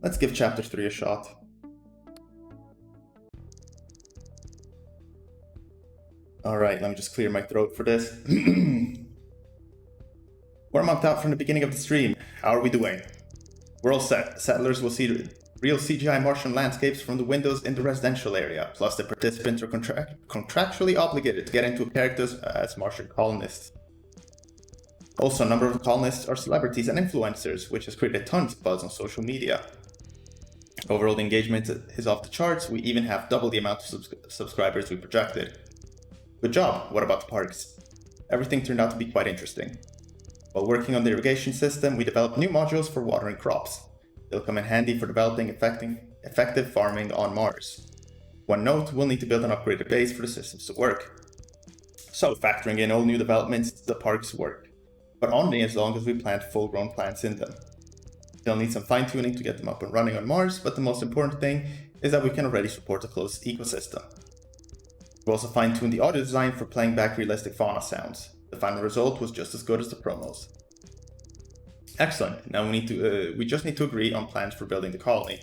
Let's give chapter 3 a shot. Alright, let me just clear my throat for this. We're a month out from the beginning of the stream. How are we doing? We're all set. Settlers will see real CGI Martian landscapes from the windows in the residential area. Plus, the participants are contractually obligated to get into characters as Martian colonists. Also, a number of the colonists are celebrities and influencers, which has created tons of buzz on social media. Overall, the engagement is off the charts. We even have double the amount of subscribers we projected. Good job. What about the parks? Everything turned out to be quite interesting. While working on the irrigation system, we developed new modules for watering crops. They'll come in handy for developing effective farming on Mars. One note, we'll need to build an upgraded base for the systems to work. So, factoring in all new developments, the parks work. But only as long as we plant full-grown plants in them. They'll need some fine-tuning to get them up and running on Mars, but the most important thing is that we can already support a closed ecosystem. We also fine-tuned the audio design for playing back realistic fauna sounds. The final result was just as good as the promos. Excellent. Now we just need to agree on plans for building the colony.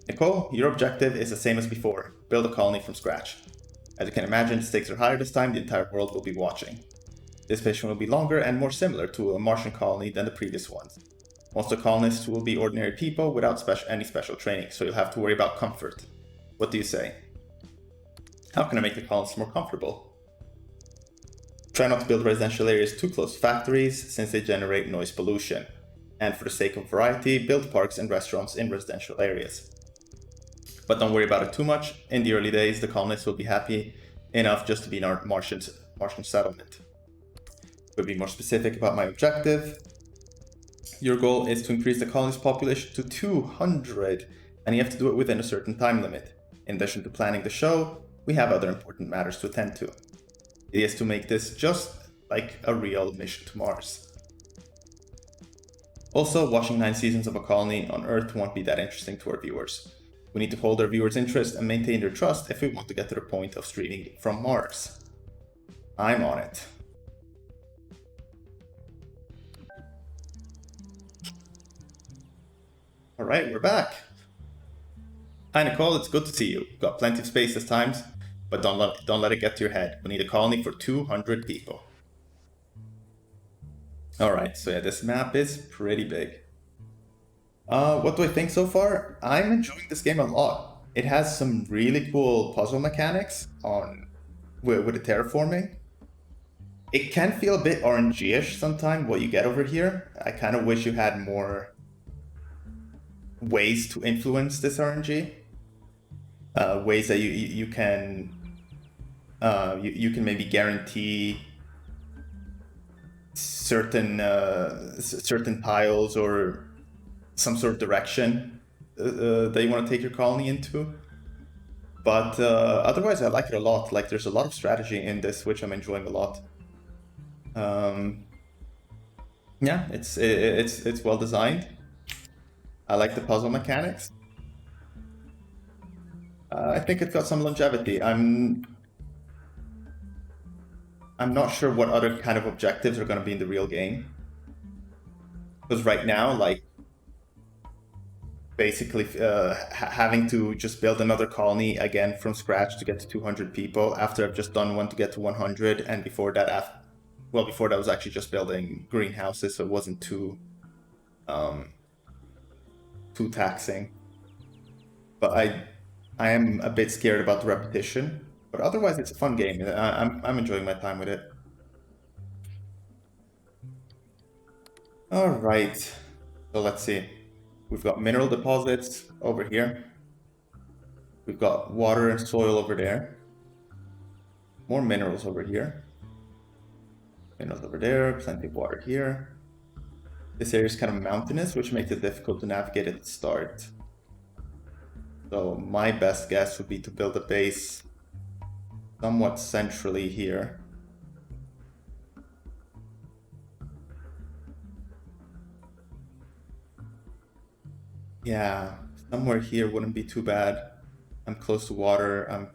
Nicole, your objective is the same as before. Build a colony from scratch. As you can imagine, the stakes are higher this time. The entire world will be watching. This mission will be longer and more similar to a Martian colony than the previous ones. Most of the colonists will be ordinary people without any special training, so you'll have to worry about comfort. What do you say? How can I make the colonists more comfortable? Try not to build residential areas too close to factories, since they generate noise pollution. And for the sake of variety, build parks and restaurants in residential areas. But don't worry about it too much. In the early days, the colonists will be happy enough just to be in our Martian settlement. To be more specific about my objective, your goal is to increase the colony's population to 200, and you have to do it within a certain time limit. In addition to planning the show, we have other important matters to attend to. It is to make this just like a real mission to Mars. Also, watching 9 seasons of a colony on Earth won't be that interesting to our viewers. We need to hold our viewers' interest and maintain their trust if we want to get to the point of streaming from Mars. I'm on it. Alright, we're back. Hi Nicole, it's good to see you. Got plenty of space this time, but don't let it get to your head. We need a colony for 200 people. Alright, so yeah, this map is pretty big. What do I think so far? I'm enjoying this game a lot. It has some really cool puzzle mechanics with the terraforming. It can feel a bit RNG-ish sometimes, what you get over here. I kind of wish you had more ways to influence this RNG. Ways that you can maybe guarantee certain tiles or some sort of direction that you want to take your colony into. But otherwise, I like it a lot. Like, there's a lot of strategy in this, which I'm enjoying a lot. Yeah, it's well designed. I like the puzzle mechanics. I think it's got some longevity. I'm not sure what other kind of objectives are going to be in the real game. Because right now, like, basically having to just build another colony again from scratch to get to 200 people after I've just done one to get to 100, and before that, before that was actually just building greenhouses, so it wasn't too taxing. But I am a bit scared about the repetition, but otherwise it's a fun game. I'm enjoying my time with it. All right, so let's see. We've got mineral deposits over here. We've got water and soil over there. More minerals over here. Minerals over there, plenty of water here. This area is kind of mountainous, which makes it difficult to navigate at the start. So my best guess would be to build a base somewhat centrally here. Yeah, somewhere here wouldn't be too bad. I'm close to water. I'm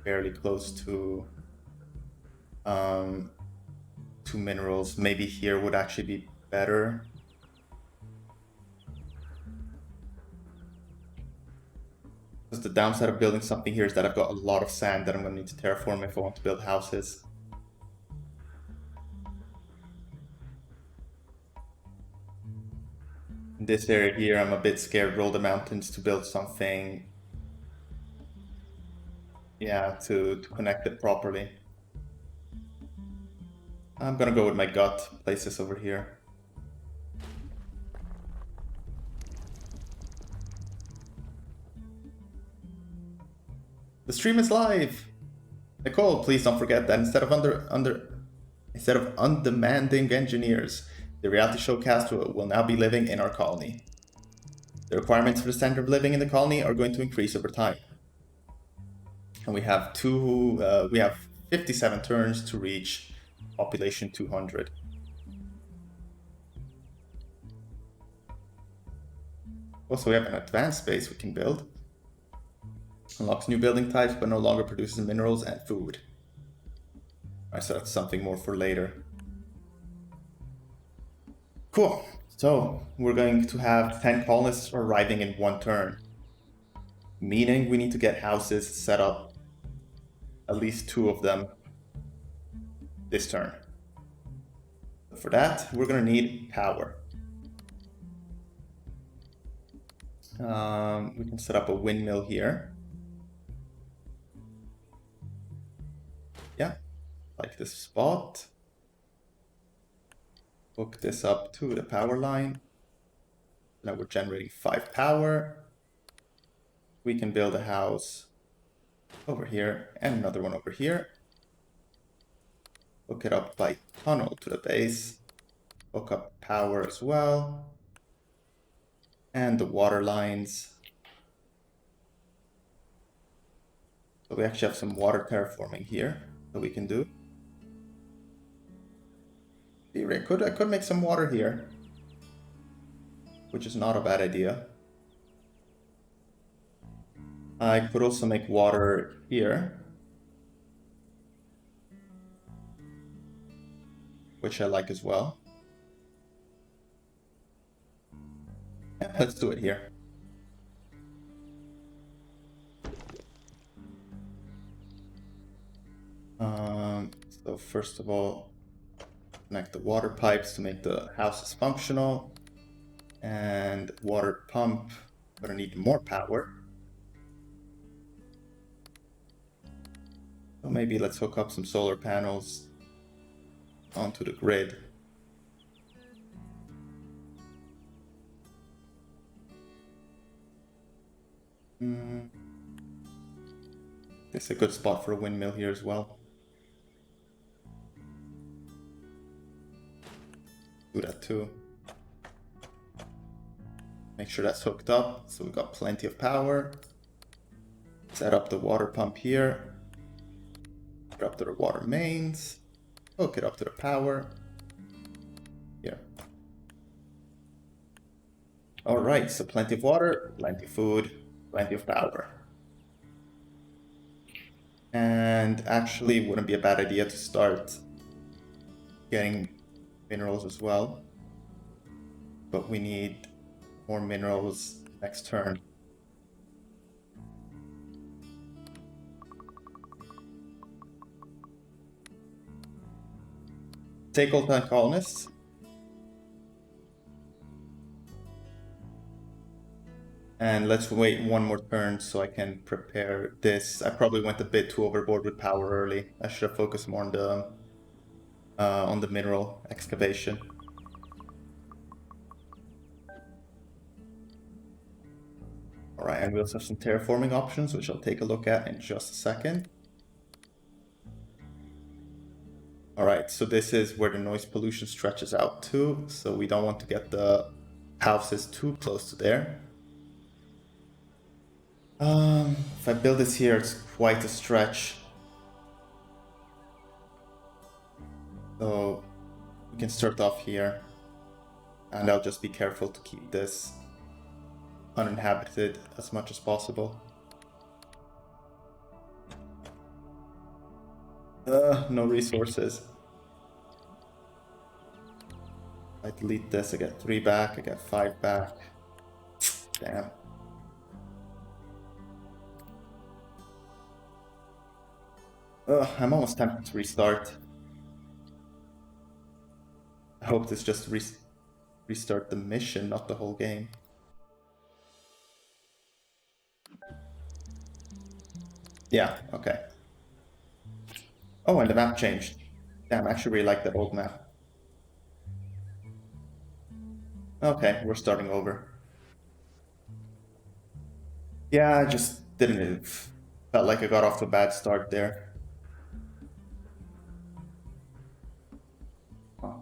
fairly close to minerals. Maybe here would actually be better. Because the downside of building something here is that I've got a lot of sand that I'm going to need to terraform if I want to build houses. In this area here, I'm a bit scared. Roll the mountains to build something. Yeah, to connect it properly. I'm gonna go with my gut. Place this over here. The stream is live. Nicole, please don't forget that instead of undemanding engineers, the reality show cast will now be living in our colony. The requirements for the standard of living in the colony are going to increase over time. And we have 57 turns to reach population 200. Also, we have an advanced base we can build. Unlocks new building types, but no longer produces minerals and food. Alright, so that's something more for later. Cool. So, we're going to have 10 colonists arriving in 1 turn. Meaning we need to get houses set up, at least 2 of them, this turn. For that, we're going to need power. We can set up a windmill here. Yeah, like this spot. Hook this up to the power line. Now we're generating 5 power. We can build a house over here and another one over here. Hook it up by tunnel to the base. Hook up power as well. And the water lines. So we actually have some water terraforming here that we can do. I could make some water here, which is not a bad idea. I could also make water here, which I like as well. Yeah, let's do it here. So first of all, connect the water pipes to make the houses functional. And water pump, gonna need more power. So maybe let's hook up some solar panels onto the grid. This is a good spot for a windmill here as well. Do that too. Make sure that's hooked up, so we've got plenty of power. Set up the water pump here. Hook it up to the water mains. Hook it up to the power. Here. Alright, so plenty of water, plenty of food, plenty of power. And actually, it wouldn't be a bad idea to start getting minerals as well. But we need more minerals next turn. Take all 10 colonists. And let's wait 1 more turn so I can prepare this. I probably went a bit too overboard with power early. I should have focused more on the mineral excavation. Alright, and we also have some terraforming options, which I'll take a look at in just a second. Alright, so this is where the noise pollution stretches out to, so we don't want to get the houses too close to there. If I build this here, it's quite a stretch. So we can start off here, and I'll just be careful to keep this uninhabited as much as possible. No resources. I delete this, I get 3 back, I get 5 back. Damn. I'm almost tempted to restart. I hope this just restart the mission, not the whole game. Yeah, okay. Oh, and the map changed. Damn, I actually really like that old map. Okay, we're starting over. Yeah, I just didn't. Felt like I got off to a bad start there.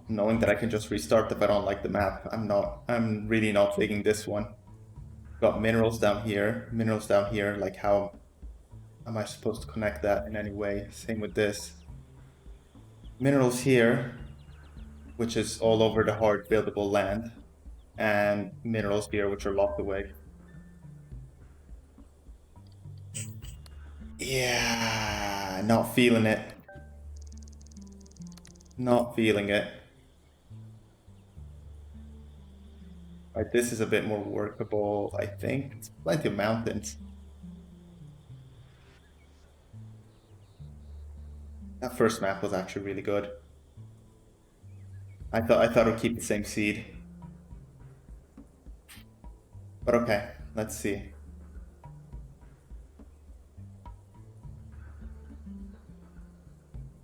Knowing that I can just restart if I don't like the map, I'm really not taking this one. Got minerals down here, like how am I supposed to connect that in any way? Same with this. Minerals here, which is all over the hard buildable land, and minerals here, which are locked away. Yeah, not feeling it. Not feeling it. Right, this is a bit more workable, I think. It's plenty of mountains. That first map was actually really good. I thought it would keep the same seed. But okay, let's see.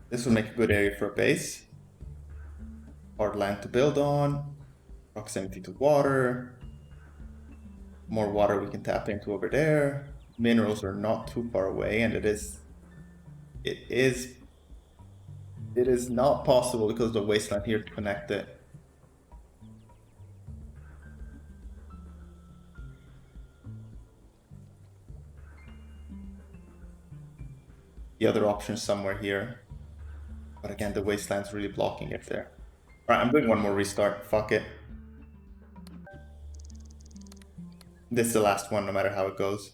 This will make a good area for a base. Hard land to build on. Proximity to water. More water we can tap into over there. Minerals are not too far away, and it is not possible because of the wasteland here to connect it. The other option is somewhere here. But again, the wasteland's really blocking it there. Alright, I'm doing one more restart. Fuck it. This is the last one, no matter how it goes.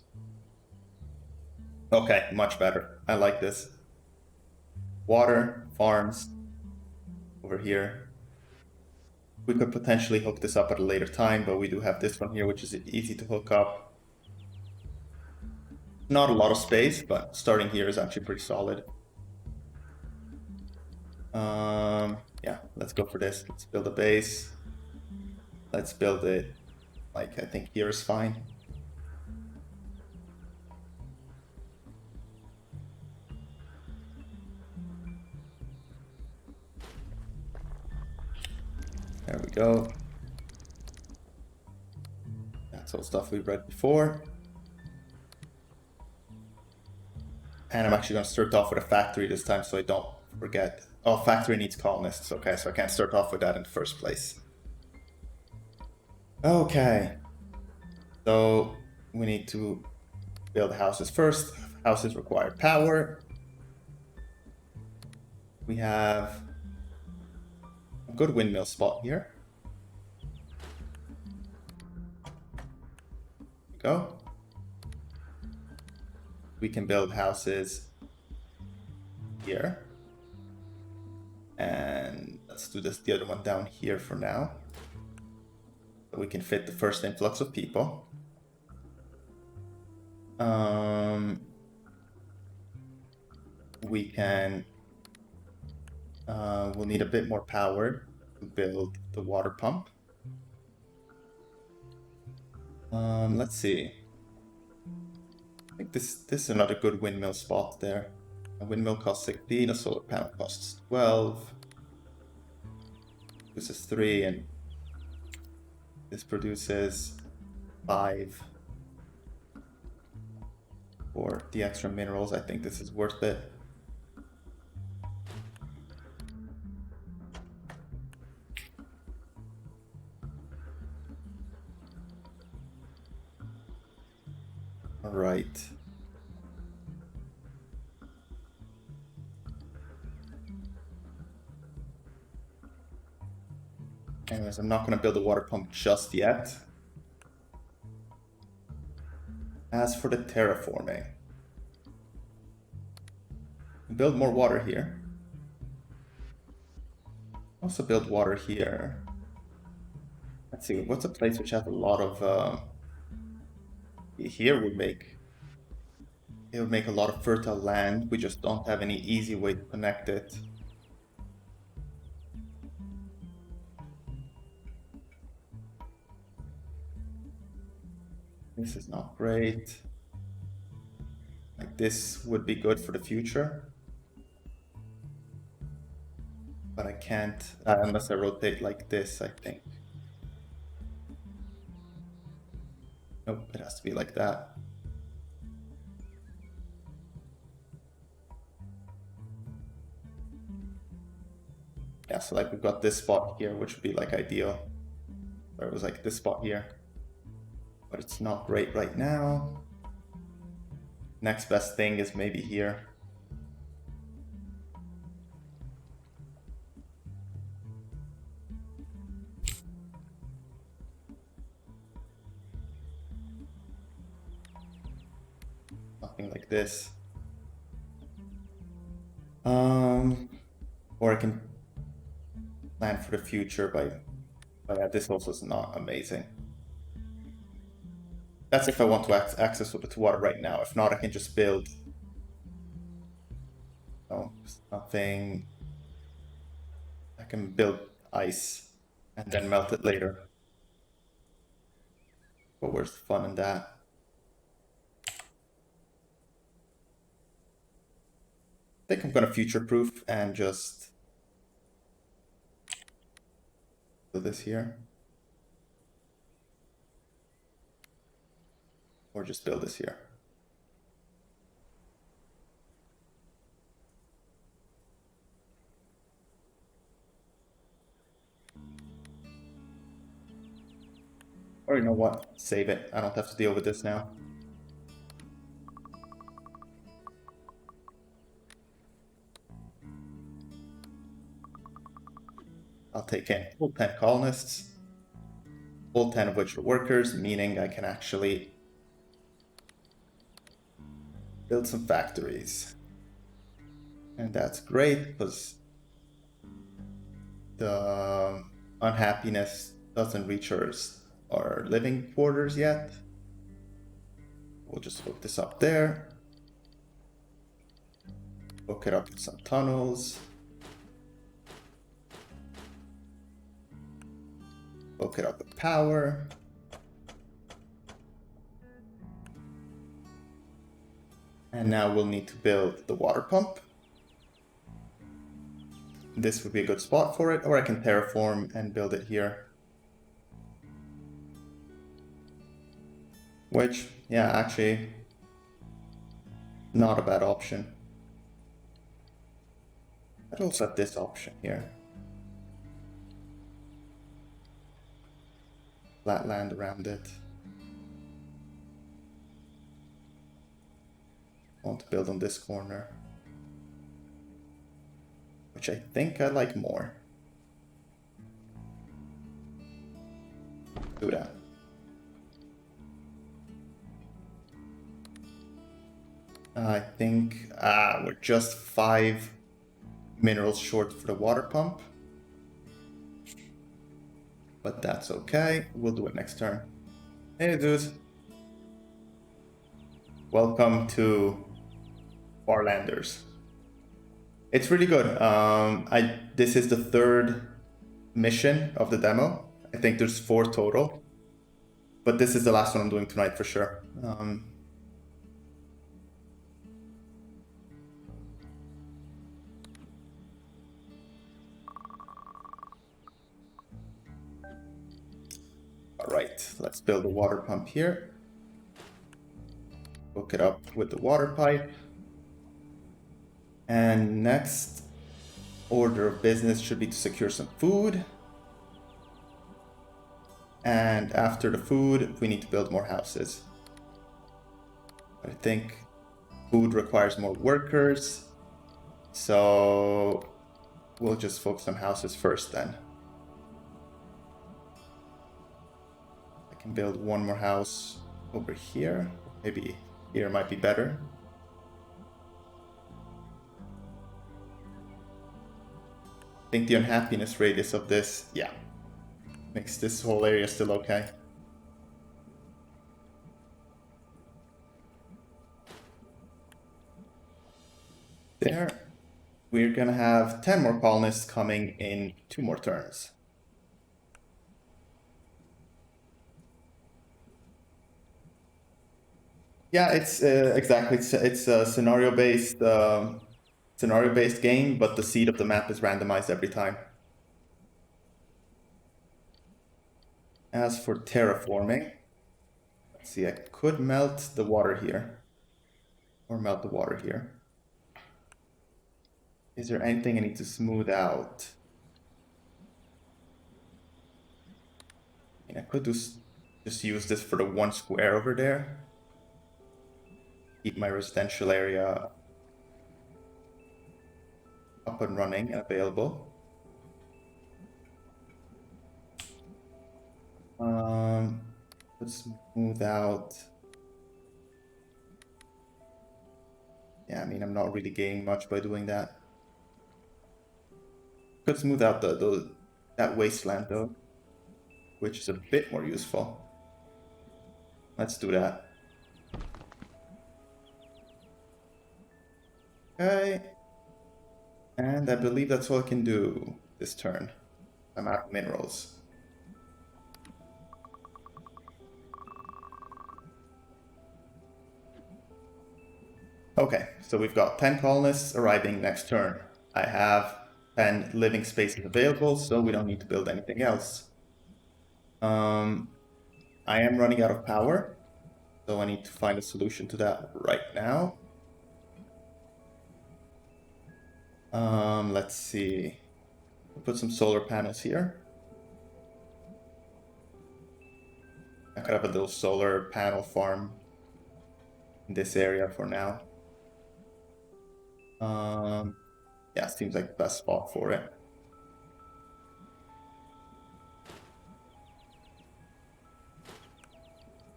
Okay, much better. I like this. Water, farms, over here. We could potentially hook this up at a later time, but we do have this one here, which is easy to hook up. Not a lot of space, but starting here is actually pretty solid. Yeah, let's go for this. Let's build a base. Let's build it, like, I think here is fine. There we go. That's all stuff we've read before. And I'm actually going to start off with a factory this time so I don't forget. Oh, factory needs colonists. Okay, so I can't start off with that in the first place. Okay. So we need to build houses first. Houses require power. We have a good windmill spot here. There we go. We can build houses here. And let's do the other one down here for now. So we can fit the first influx of people. We can, we'll need a bit more power to build the water pump. Let's see. I think this is another good windmill spot there. A windmill costs 16, a solar panel costs 12. This is 3, and this produces 5. For the extra minerals, I think this is worth it. All right. Anyways, I'm not going to build a water pump just yet. As for the terraforming, build more water here. Also build water here. Let's see, what's a place which has a lot of... here would make it would make a lot of fertile land. We just don't have any easy way to connect it. This is not great. Like this would be good for the future. But I can't, unless I rotate like this, I think. Nope, it has to be like that. Yeah, so like we've got this spot here, which would be like ideal. Or it was like this spot here. But it's not great right now. Next best thing is maybe here. Something like this. Or I can plan for the future by yeah, this also is not amazing. That's if I want to access to water right now. If not, I can just build. Oh, nothing. I can build ice and then melt it later. But where's the fun in that? I think I'm gonna future-proof and just do this here. Or just build this here. Or you know what? Save it. I don't have to deal with this now. I'll take in all 10 colonists. All 10 of which are workers, meaning I can actually build some factories. And that's great because the unhappiness doesn't reach our living quarters yet. We'll just hook this up there. Hook it up with some tunnels. Hook it up with power. And now we'll need to build the water pump. This would be a good spot for it, or I can terraform and build it here. Which, yeah, actually, not a bad option. I'd also have this option here. Flat land around it. I want to build on this corner, which I think I like more. Do that. I think we're just 5 minerals short for the water pump. But that's okay. We'll do it next turn. Hey dudes. Welcome to Farlanders. It's really good. This is the 3rd mission of the demo. I think there's 4 total. But this is the last one I'm doing tonight for sure. Alright, let's build a water pump here. Hook it up with the water pipe. And next order of business should be to secure some food. And after the food, we need to build more houses. I think food requires more workers. So we'll just focus on houses first then. I can build one more house over here. Maybe here might be better. I think the unhappiness radius of this, yeah, makes this whole area still okay. There. We're gonna have 10 more colonists coming in 2 more turns. Yeah, it's exactly. It's a scenario-based game, but the seed of the map is randomized every time. As for terraforming, let's see. I could melt the water here, or melt the water here. Is there anything I need to smooth out? I could just use this for the 1 square over there. Keep my residential area up and running and available. Let's smooth out. Yeah, I mean, I'm not really gaining much by doing that. Could smooth out that wasteland though, which is a bit more useful. Let's do that. Okay. And I believe that's all I can do this turn. I'm out of minerals. Okay, so we've got 10 colonists arriving next turn. I have 10 living spaces available, so we don't need to build anything else. I am running out of power, so I need to find a solution to that right now. Let's see. We'll put some solar panels here. I could have a little solar panel farm in this area for now. Yeah, seems like the best spot for it.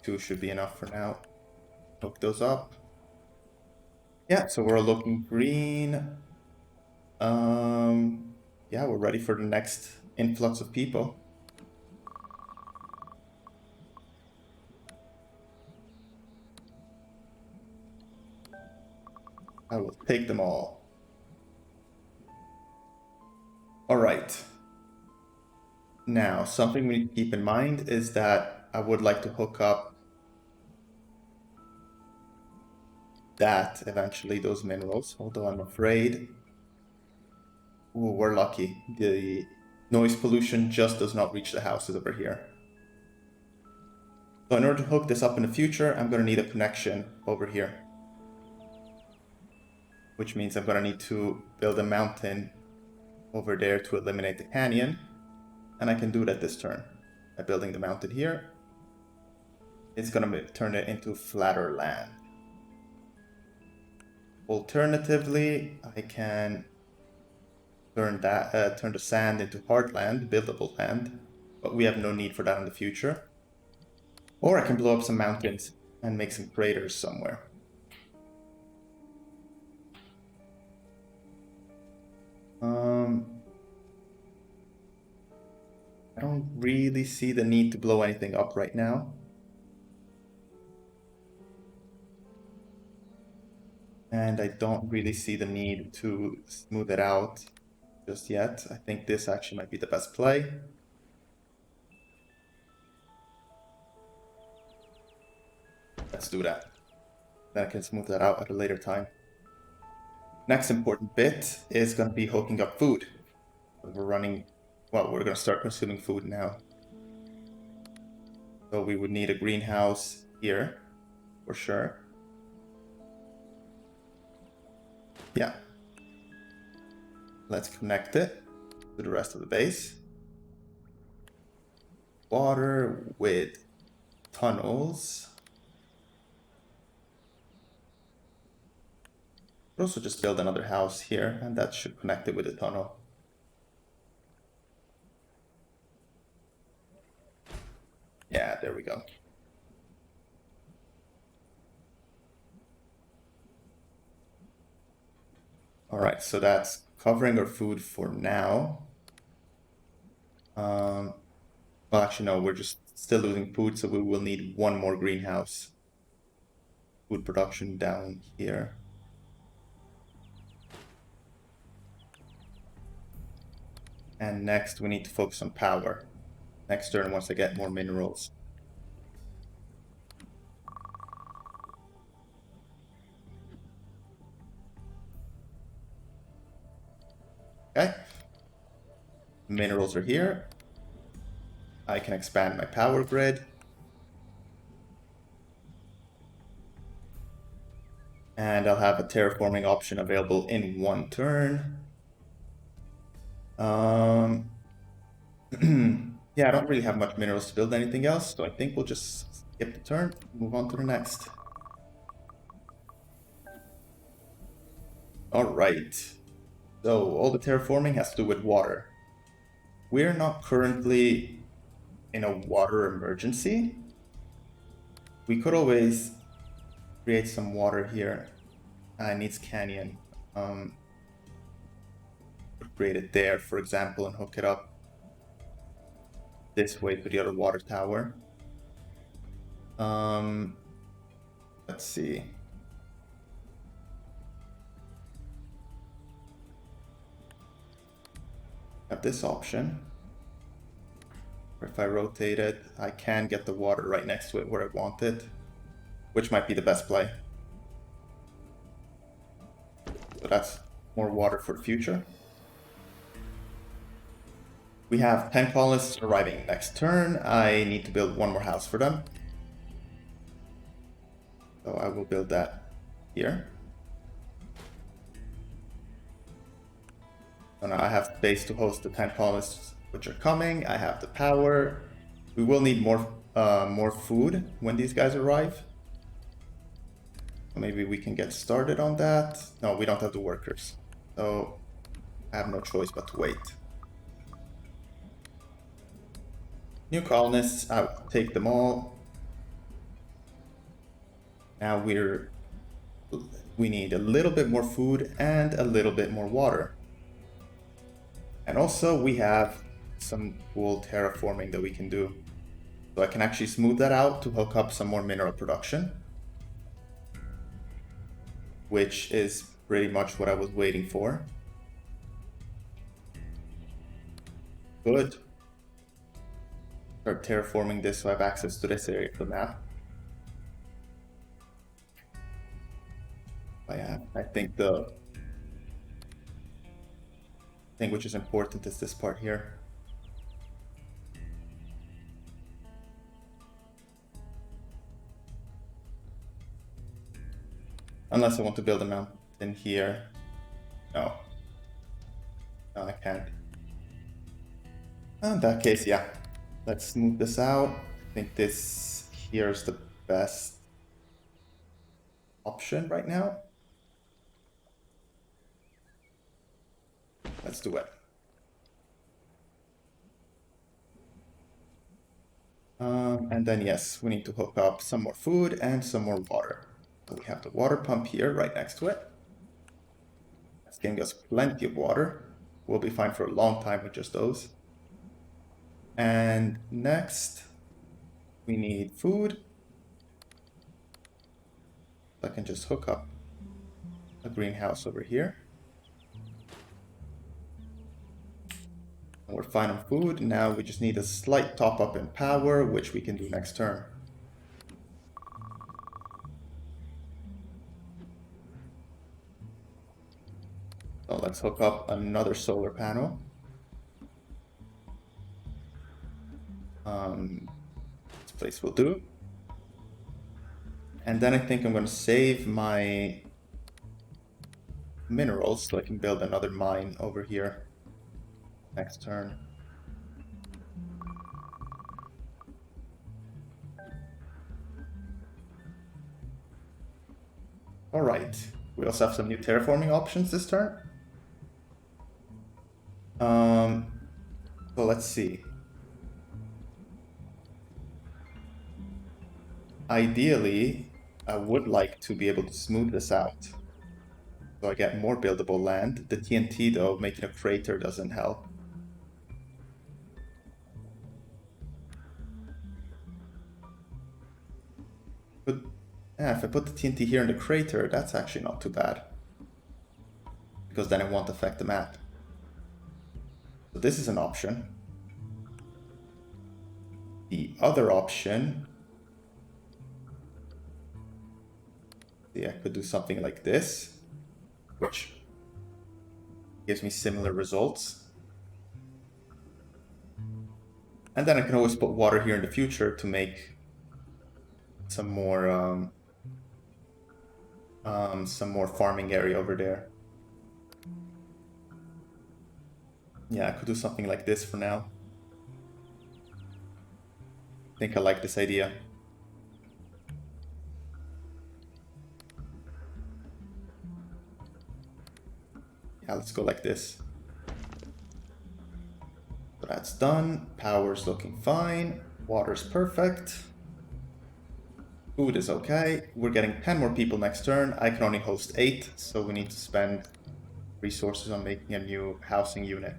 Two should be enough for now. Hook those up. Yeah, so we're looking green. Yeah, we're ready for the next influx of people. I will take them all. All right. Now, something we need to keep in mind is that I would like to hook up that eventually, those minerals, although I'm afraid. Ooh, we're lucky. The noise pollution just does not reach the houses over here. So in order to hook this up in the future, I'm going to need a connection over here. Which means I'm going to need to build a mountain over there to eliminate the canyon. And I can do that this turn by building the mountain here. It's going to turn it into flatter land. Alternatively, I can turn the sand into hard land, buildable land, but we have no need for that in the future. Or I can blow up some mountains and make some craters somewhere. I don't really see the need to blow anything up right now. And I don't really see the need to smooth it out just yet. I think this actually might be the best play. Let's do that. Then I can smooth that out at a later time. Next important bit is going to be hooking up food. We're running, well, we're going to start consuming food now. So we would need a greenhouse here, for sure. Yeah. Let's connect it to the rest of the base. Water with tunnels. We'll also just build another house here, and that should connect it with the tunnel. Yeah, there we go. All right, so that's covering our food for now. Well, actually, no, we're just still losing food, so we will need one more greenhouse. Food production down here. And next we need to focus on power. Next turn once I get more minerals. Okay. Minerals are here. I can expand my power grid. And I'll have a terraforming option available in one turn. Yeah, I don't really have much minerals to build anything else, so I think we'll just skip the turn, move on to the next. Alright, so all the terraforming has to do with water. We're not currently in a water emergency. We could always create some water here. It needs canyon. Create it there, for example, and hook it up this way to the other water tower. Let's see. Have this option. Or if I rotate it, I can get the water right next to it where I want it, which might be the best play. So that's more water for the future. We have 10 colonists arriving next turn. I need to build one more house for them. So I will build that here. So now I have space to host the 10 colonists which are coming. I have the power. We will need more food when these guys arrive. Maybe we can get started on that. No, we don't have the workers. So I have no choice but to wait. New colonists, I'll take them all. Now we need a little bit more food and a little bit more water. And also we have some cool terraforming that we can do. So I can actually smooth that out to hook up some more mineral production, which is pretty much what I was waiting for. Good. Start terraforming this so I have access to this area of the map. I think the thing which is important is this part here. Unless I want to build a mountain here. No. No, I can't. In that case, yeah. Let's smooth this out. I think this here is the best option right now. Let's do it. And then yes, we need to hook up some more food and some more water. So we have the water pump here right next to it. That's giving us plenty of water. We'll be fine for a long time with just those. And next, we need food. I can just hook up a greenhouse over here. And we're fine on food. Now we just need a slight top up in power, which we can do next turn. So let's hook up another solar panel. This place will do. And then I think I'm going to save my minerals so I can build another mine over here next turn. All right, we also have some new terraforming options this turn. So let's see. Ideally, I would like to be able to smooth this out so I get more buildable land. The TNT though, making a crater doesn't help. But yeah, if I put the TNT here in the crater, that's actually not too bad, because then it won't affect the map. So this is an option. The other option, I could do something like this, which gives me similar results. And then I can always put water here in the future to make some more farming area over there. Yeah, I could do something like this for now. I think I like this idea. Yeah, let's go like this. So that's done. Power's looking fine. Water's perfect. Food is okay. We're getting 10 more people next turn. I can only host 8, so we need to spend resources on making a new housing unit.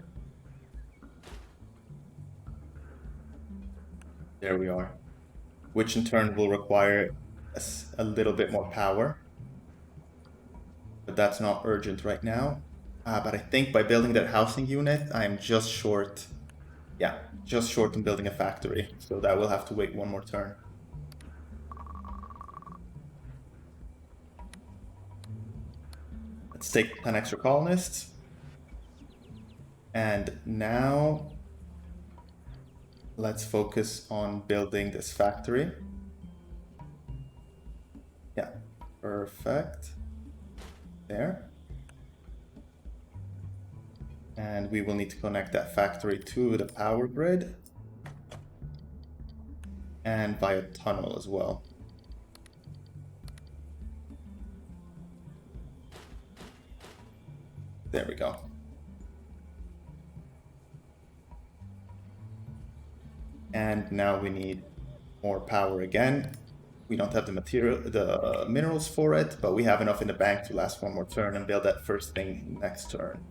There we are. Which in turn will require a little bit more power. But that's not urgent right now. But I think by building that housing unit, I'm just short. Yeah, just short on building a factory. So that will have to wait one more turn. Let's take 10 extra colonists. And now let's focus on building this factory. Yeah, perfect. There. And we will need to connect that factory to the power grid. And via tunnel as well. There we go. And now we need more power again. We don't have the minerals for it, but we have enough in the bank to last one more turn and build that first thing next turn.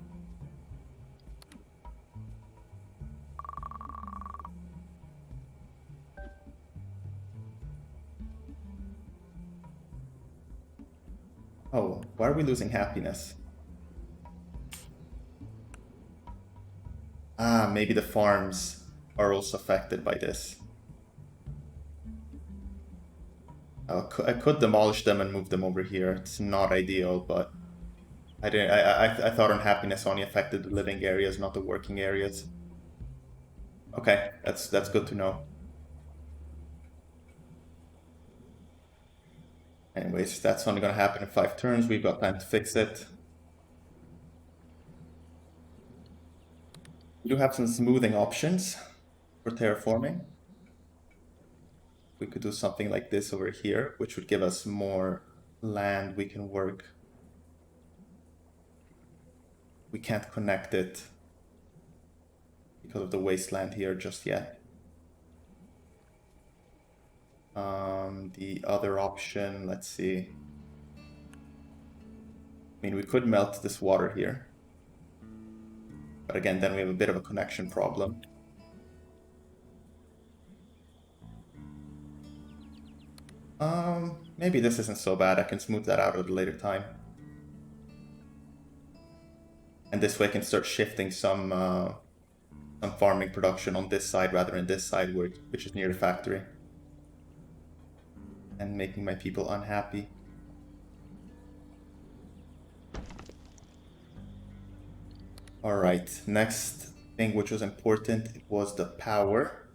Oh, why are we losing happiness? Maybe the farms are also affected by this. I could demolish them and move them over here. It's not ideal, but I thought unhappiness only affected the living areas, not the working areas. Okay, that's good to know. Anyways, that's only gonna happen in 5 turns. We've got time to fix it. We do have some smoothing options for terraforming. We could do something like this over here, which would give us more land we can work. We can't connect it because of the wasteland here just yet. The other option, let's see. I mean, we could melt this water here. But again, then we have a bit of a connection problem. Maybe this isn't so bad. I can smooth that out at a later time. And this way I can start shifting some farming production on this side rather than this side, which is near the factory. And making my people unhappy. Alright, next thing which was important was the power.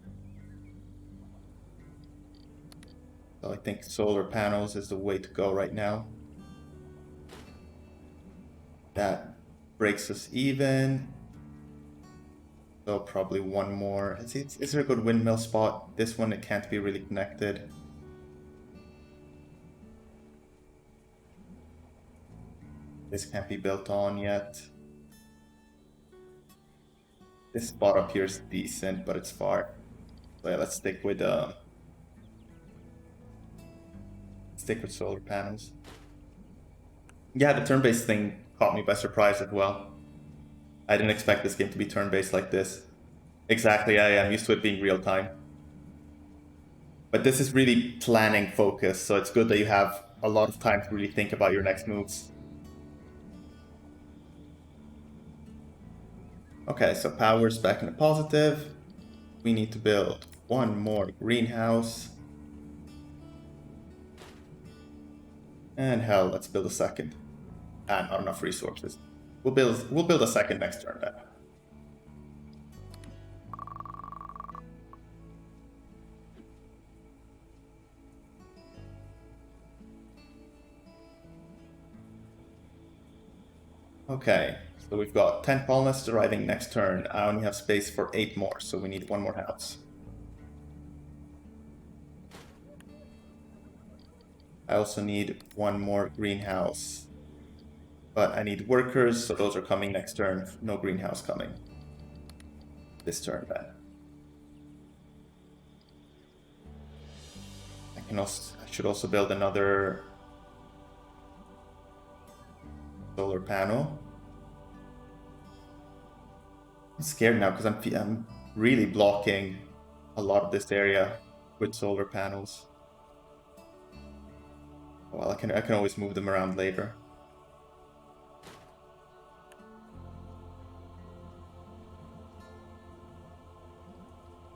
So I think solar panels is the way to go right now. That breaks us even. So probably one more. Is there a good windmill spot? This one, it can't be really connected. This can't be built on yet. This spot up here is decent, but it's far. So yeah, let's stick with solar panels. Yeah, the turn-based thing caught me by surprise as well. I didn't expect this game to be turn-based like this. Exactly, I am used to it being real-time. But this is really planning focused, so it's good that you have a lot of time to really think about your next moves. Okay, so power's back in the positive. We need to build one more greenhouse. And hell, let's build a second. Not enough resources. We'll build a second next turn then. Okay, so we've got 10 colonists arriving next turn. I only have space for 8 more, so we need one more house. I also need one more greenhouse. But I need workers, so those are coming next turn. No greenhouse coming this turn then. I should also build another solar panel. I'm scared now because I'm really blocking a lot of this area with solar panels. Well, I can always move them around later.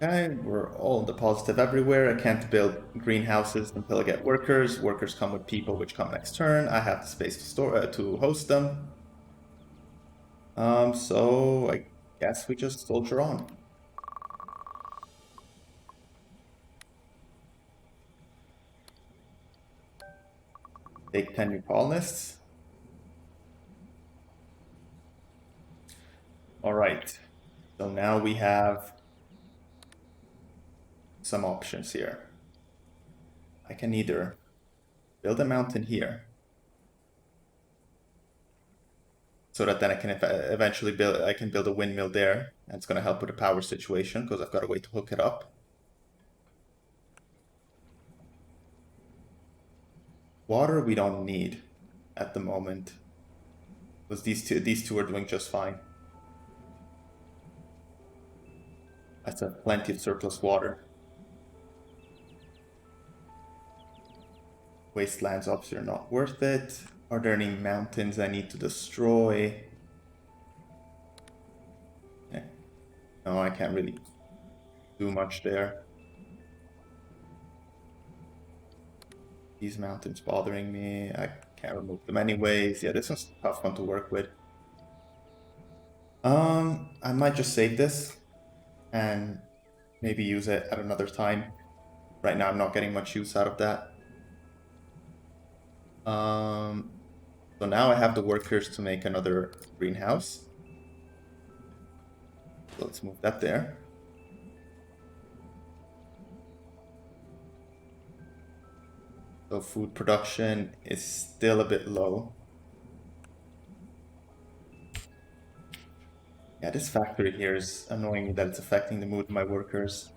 Okay, we're all in the positive everywhere. I can't build greenhouses until I get workers. Workers come with people, which come next turn. I have the space to store to host them. So I guess we just soldier on. Take 10 new colonists. All right. So now we have some options here. I can either build a mountain here, so that then I can eventually build a windmill there, and it's going to help with the power situation because I've got a way to hook it up. Water we don't need at the moment, because these two are doing just fine. That's plenty of surplus water. Wastelands obviously are not worth it. Are there any mountains I need to destroy? No, I can't really do much there. These mountains bothering me. I can't remove them anyways. Yeah, this one's a tough one to work with. I might just save this and maybe use it at another time. Right now I'm not getting much use out of that. So now I have the workers to make another greenhouse. So let's move that there. So food production is still a bit low. Yeah, this factory here is annoying me that it's affecting the mood of my workers.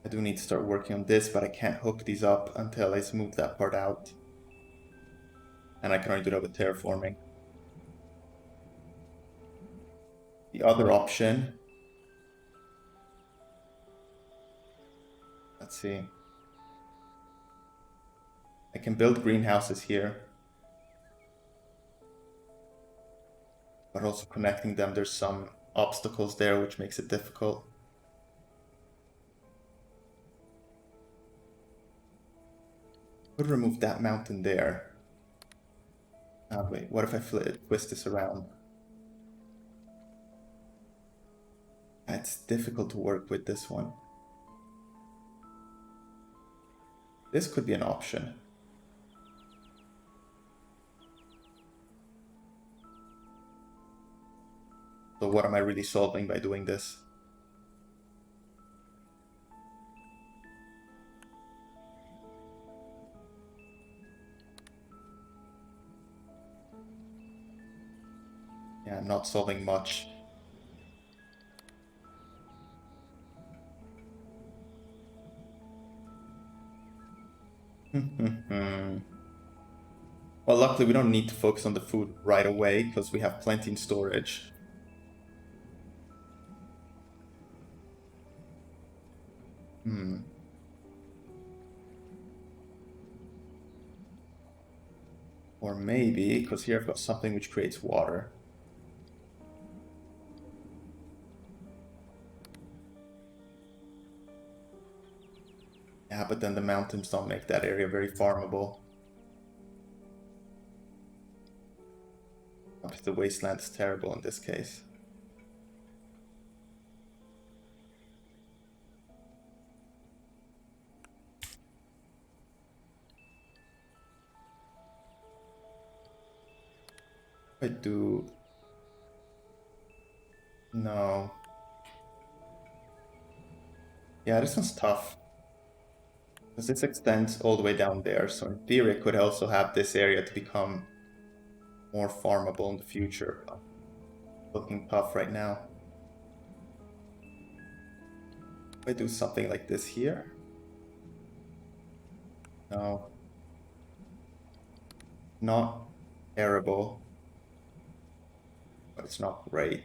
I do need to start working on this, but I can't hook these up until I smooth that part out. And I can only do that with terraforming. The other option... Let's see. I can build greenhouses here. But also connecting them, there's some obstacles there, which makes it difficult. Could remove that mountain there. Wait, what if I twist this around? It's difficult to work with this one. This could be an option. So what am I really solving by doing this? Yeah, I'm not solving much. Well, luckily we don't need to focus on the food right away because we have plenty in storage. Or maybe, because here I've got something which creates water. Yeah, but then the mountains don't make that area very farmable. The wasteland is terrible in this case. I do... No. Yeah, this one's tough. Because this extends all the way down there, so in theory I could also have this area to become more farmable in the future. But looking tough right now. If I do something like this here? No. Not terrible. But it's not great.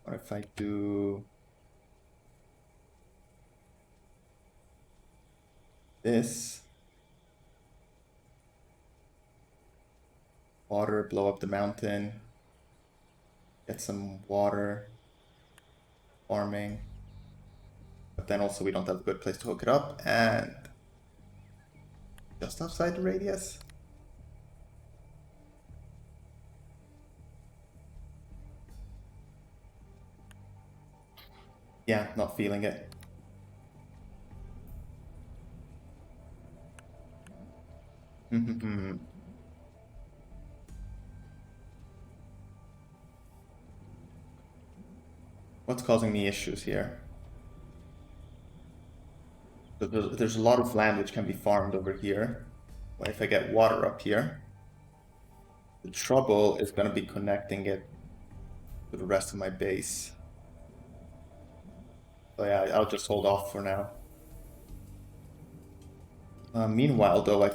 What if I do this? Water, blow up the mountain. Get some water. Farming. But then also we don't have a good place to hook it up, and just outside the radius. Yeah, not feeling it. What's causing me issues here? There's a lot of land which can be farmed over here. What if I get water up here? The trouble is going to be connecting it to the rest of my base. So yeah, I'll just hold off for now. Meanwhile, though, I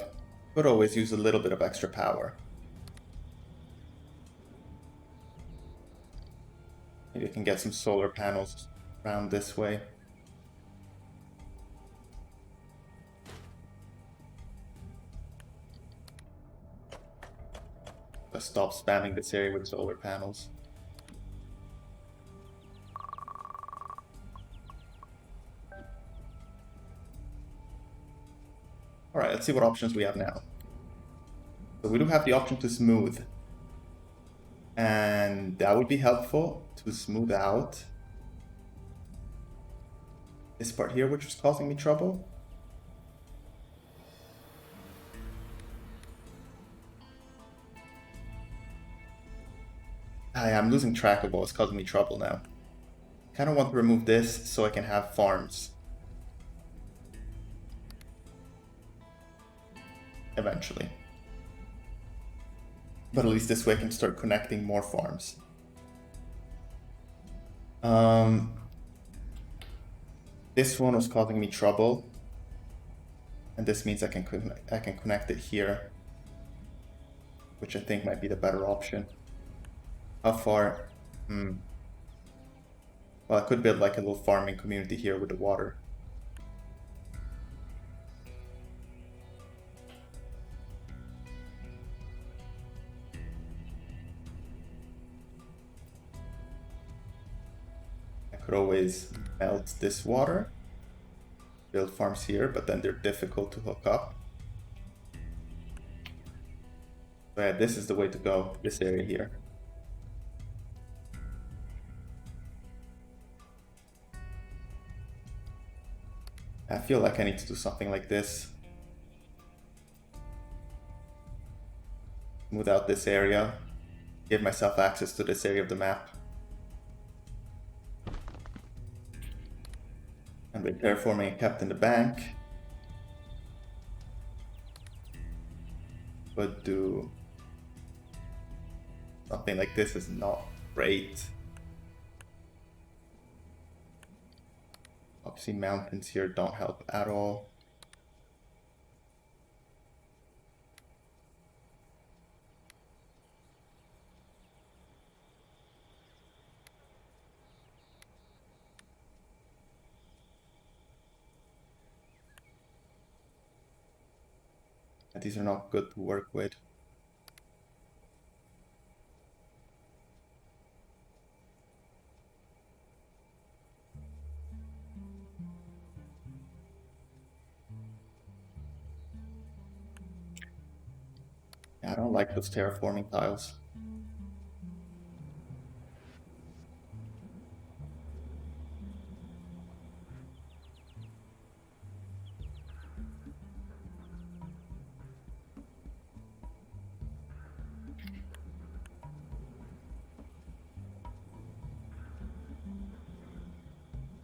could always use a little bit of extra power. Maybe I can get some solar panels around this way. Let's stop spamming this area with solar panels. Alright, let's see what options we have now. So we do have the option to smooth. And that would be helpful to smooth out this part here, which was causing me trouble. I'm losing track of what's causing me trouble now. Kind of want to remove this so I can have farms. Eventually. But at least this way I can start connecting more farms. This one was causing me trouble. And this means I can connect it here. Which I think might be the better option. How far? Well, I could build like a little farming community here with the water. I could always melt this water, build farms here, but then they're difficult to hook up. So yeah, this is the way to go, this area here. I feel like I need to do something like this. Smooth out this area, give myself access to this area of the map. And with terraforming kept in the bank, but do something like this is not great. Obviously mountains here don't help at all. These are not good to work with. Yeah, I don't like those terraforming tiles.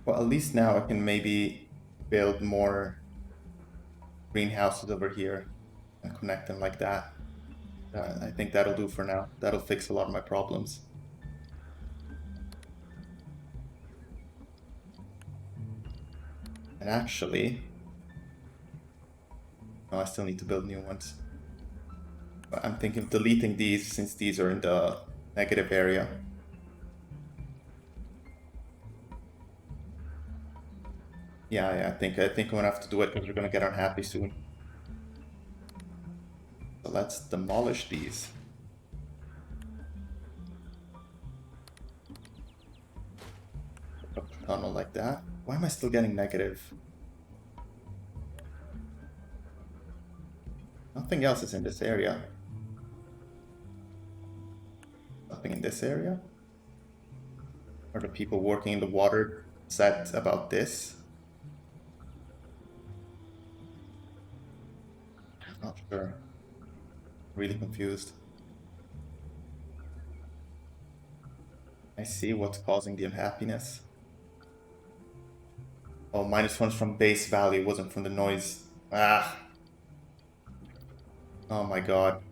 Well, at least now I can maybe build more greenhouses over here and connect them like that. I think that'll do for now. That'll fix a lot of my problems. And actually, no, I still need to build new ones. But I'm thinking of deleting these since these are in the negative area. Yeah, I think I'm gonna have to do it because we're gonna get unhappy soon. So let's demolish these. A tunnel like that. Why am I still getting negative? Nothing else is in this area. Nothing in this area. Are the people working in the water set about this? Not sure. Really confused. I see what's causing the unhappiness. Oh, -1's from base value, wasn't from the noise. Ah. Oh my god.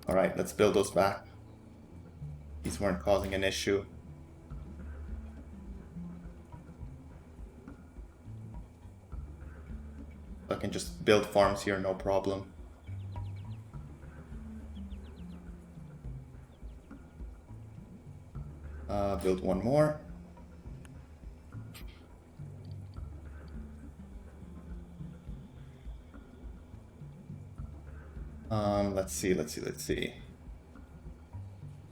Alright, let's build those back. These weren't causing an issue. I can just build farms here, no problem. Build one more. Let's see.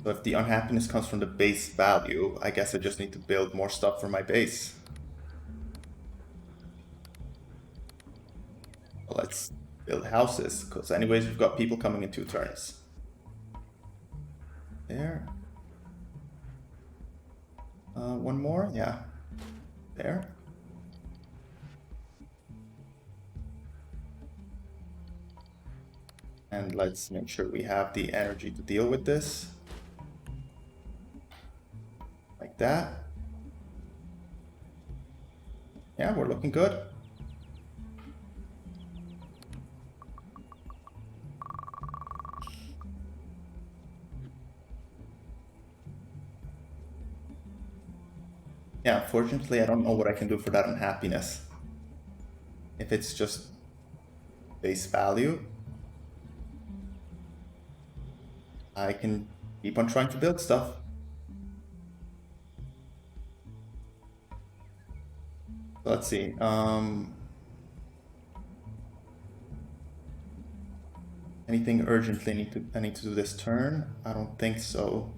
So if the unhappiness comes from the base value, I guess I just need to build more stuff for my base. Well, let's build houses, because anyways, we've got people coming in 2 turns. There. One more, yeah. There. And let's make sure we have the energy to deal with this. Like that. Yeah, we're looking good. Yeah, unfortunately, I don't know what I can do for that unhappiness. If it's just base value, I can keep on trying to build stuff. So let's see. Anything urgently I need to do this turn? I don't think so.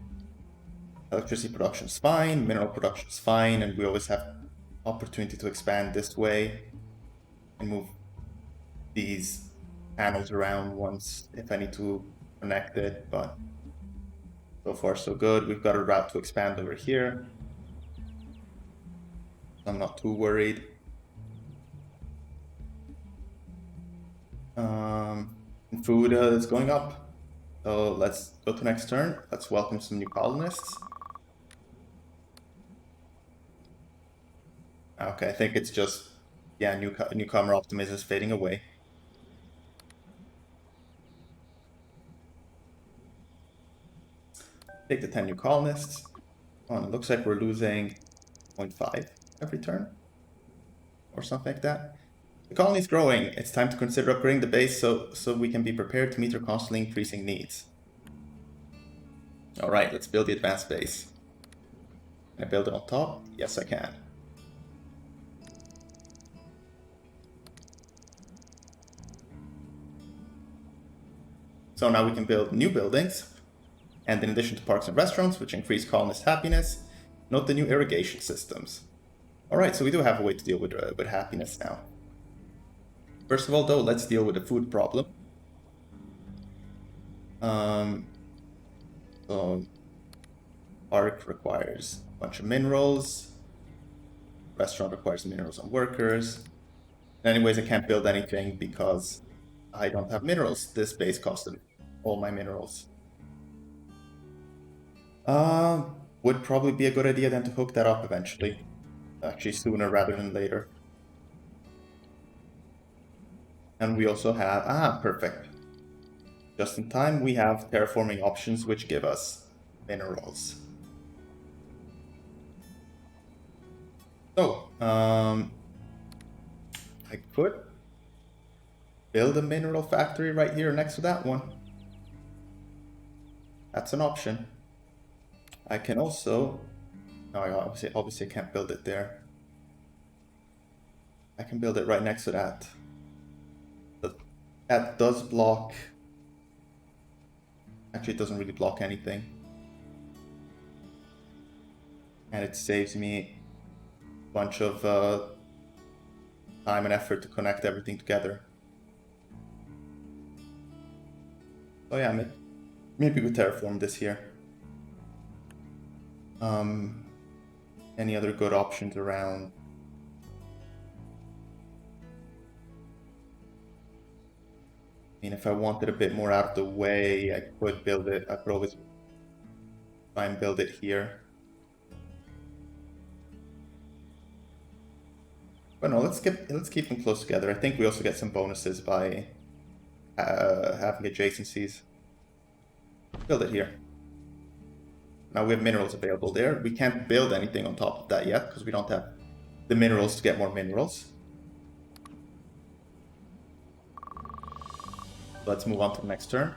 Electricity production is fine, mineral production is fine, and we always have opportunity to expand this way and move these panels around once if I need to connect it, but so far so good. We've got a route to expand over here. I'm not too worried. And food is going up. So let's go to next turn. Let's welcome some new colonists. Okay, I think it's just, yeah, newcomer optimism is fading away. Take the 10 new colonists. Oh, and it looks like we're losing 0.5 every turn or something like that. The colony is growing. It's time to consider upgrading the base so we can be prepared to meet our constantly increasing needs. All right, let's build the advanced base. Can I build it on top? Yes, I can. So now we can build new buildings, and in addition to parks and restaurants, which increase colonist happiness, note the new irrigation systems. Alright, so we do have a way to deal with happiness now. First of all, though, let's deal with the food problem. So park requires a bunch of minerals. Restaurant requires minerals and workers. Anyways, I can't build anything because I don't have minerals. This base costed all my minerals. Would probably be a good idea then to hook that up eventually. Actually, sooner rather than later. And we also have, perfect. Just in time, we have terraforming options which give us minerals. So, I could build a mineral factory right here next to that one. That's an option. I can also... No, obviously I can't build it there. I can build it right next to that. But that does block... Actually, it doesn't really block anything. And it saves me a bunch of time and effort to connect everything together. So yeah, maybe we terraform this here. Any other good options around? I mean, if I wanted a bit more out of the way, I could build it. I could always try and build it here. But no, let's keep them close together. I think we also get some bonuses by having adjacencies. Build it here. Now we have minerals available there. We can't build anything on top of that yet because we don't have the minerals to get more minerals. Let's move on to the next turn.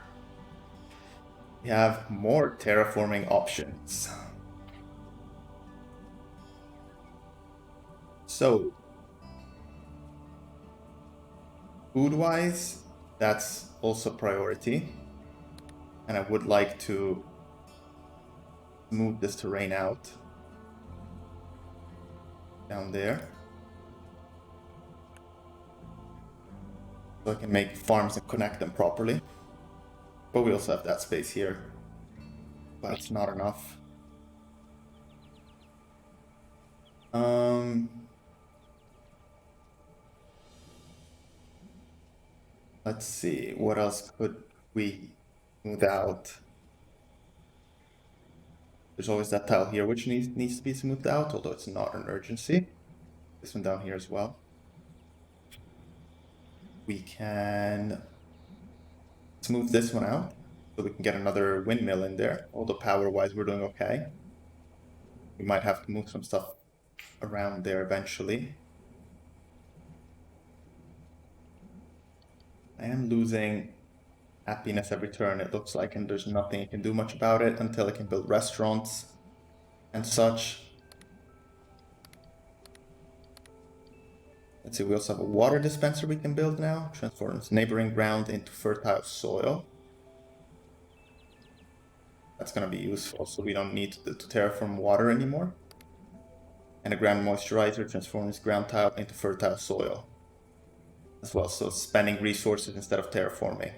We have more terraforming options. So, food-wise, that's also priority. And I would like to move this terrain out. Down there. So I can make farms and connect them properly. But we also have that space here. But it's not enough. Let's see, what else could we smooth out? There's always that tile here which needs to be smoothed out, although it's not an urgency. This one down here as well. We can smooth this one out, so we can get another windmill in there, although power-wise we're doing okay. We might have to move some stuff around there eventually. I am losing happiness every turn, it looks like, and there's nothing I can do much about it until I can build restaurants and such. Let's see, we also have a water dispenser we can build now. Transforms neighboring ground into fertile soil. That's going to be useful, so we don't need to terraform water anymore. And a ground moisturizer transforms ground tile into fertile soil as well, so spending resources instead of terraforming.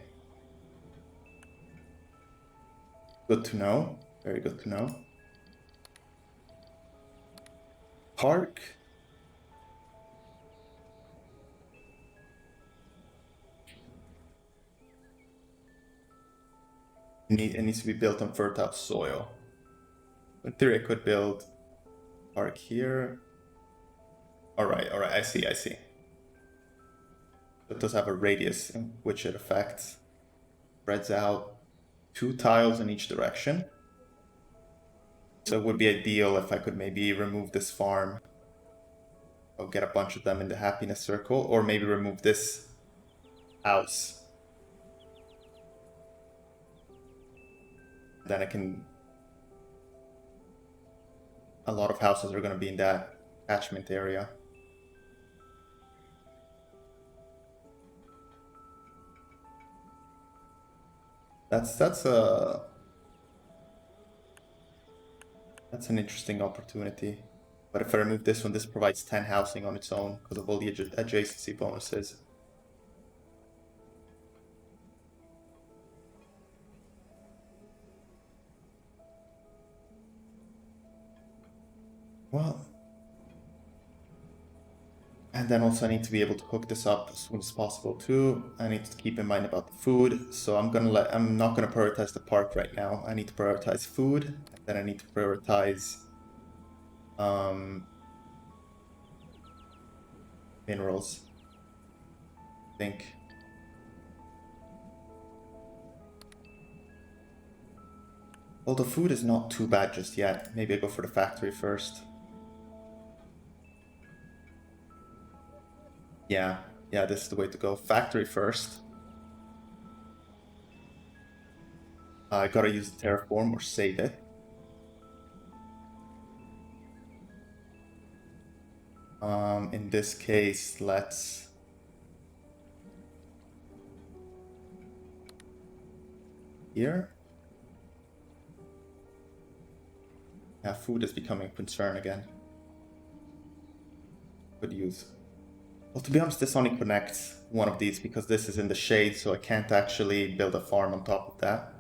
Good to know. Very good to know. Park. It needs to be built on fertile soil. In theory, I could build park here. Alright, I see. It does have a radius in which it affects. Spreads out 2 tiles in each direction. So it would be ideal if I could maybe remove this farm. I'll get a bunch of them in the happiness circle, or maybe remove this house. Then I can... A lot of houses are going to be in that catchment area. That's an interesting opportunity. But if I remove this one, this provides 10 housing on its own because of all the adjacency bonuses. Well, and then also I need to be able to hook this up as soon as possible too. I need to keep in mind about the food. So I'm not gonna prioritize the park right now. I need to prioritize food, and then I need to prioritize minerals. I think. Well, the food is not too bad just yet. Maybe I go for the factory first. Yeah, this is the way to go. Factory first. I gotta use the terraform or save it. In this case, let's... Here? Yeah, food is becoming a concern again. Could use... Well, to be honest, this only connects one of these because this is in the shade, so I can't actually build a farm on top of that.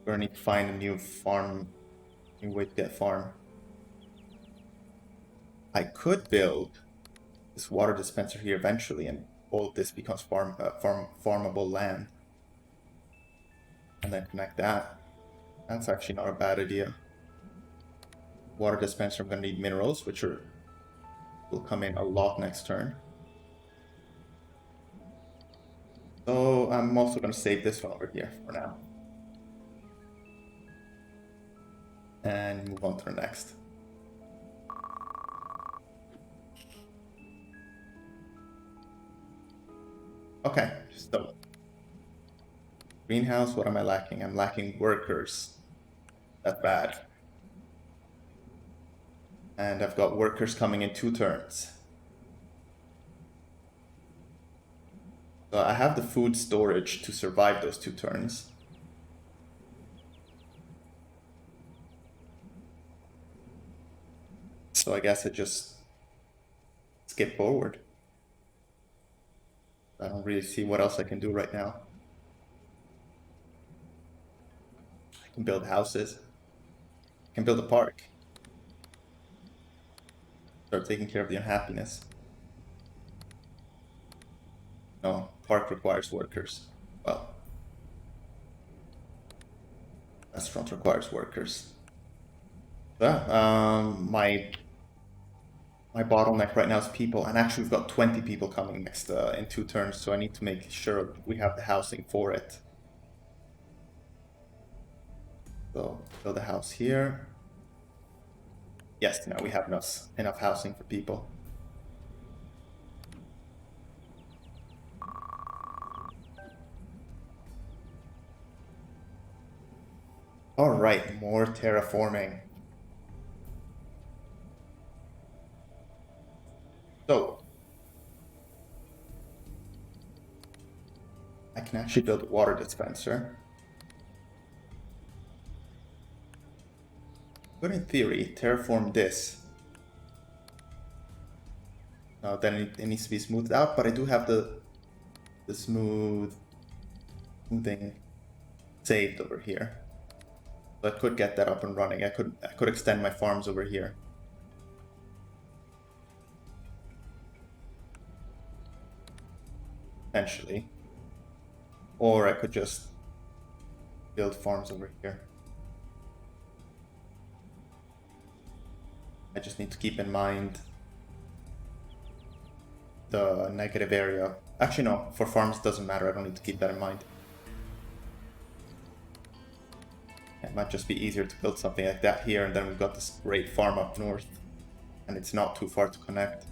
We're gonna need to find a new farm, new way to get a farm. I could build this water dispenser here eventually, and all of this becomes farmable land. And then connect that. That's actually not a bad idea. Water dispenser, I'm gonna need minerals, which will come in a lot next turn. So I'm also gonna save this one over here for now. And move on to the next. Okay, so greenhouse, what am I lacking? I'm lacking workers. That's bad. And I've got workers coming in 2 turns. So I have the food storage to survive those 2 turns. So I guess I just skip forward. I don't really see what else I can do right now. I can build houses. I can build a park. Start taking care of the unhappiness. No, park requires workers. Well, restaurant requires workers. My bottleneck right now is people, and actually we've got 20 people coming next in 2 turns, so I need to make sure we have the housing for it. So build a house here. Yes, now we have enough housing for people. All right, more terraforming. So I can actually build a water dispenser. But in theory, terraform this. Now then it needs to be smoothed out, but I do have the smoothing saved over here. So I could get that up and running. I could extend my farms over here. Potentially. Or I could just build farms over here. I just need to keep in mind the negative area. Actually, no, for farms it doesn't matter. I don't need to keep that in mind. It might just be easier to build something like that here, and then we've got this great farm up north, and it's not too far to connect.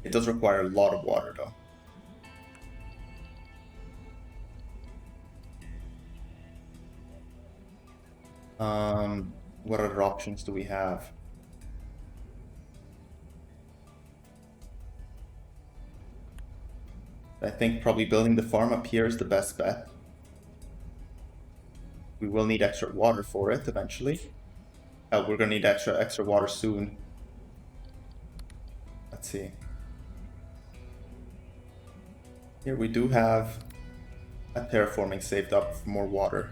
It does require a lot of water, though. What other options do we have? I think probably building the farm up here is the best bet. We will need extra water for it eventually. We're gonna need extra water soon. Let's see. Here we do have a terraforming saved up for more water.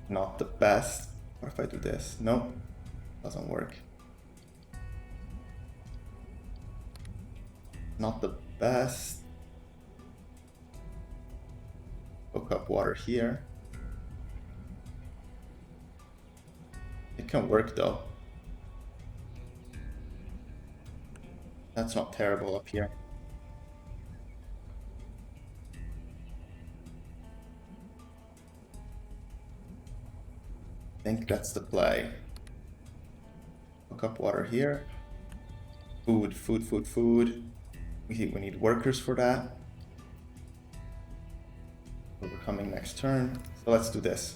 Not the best. What if I do this? Nope, doesn't work. Not the best. Hook up water here. It can work though. That's not terrible up here. I think that's the play. Hook up water here. Food, food, food, food. We need workers for that. We're coming next turn. So let's do this.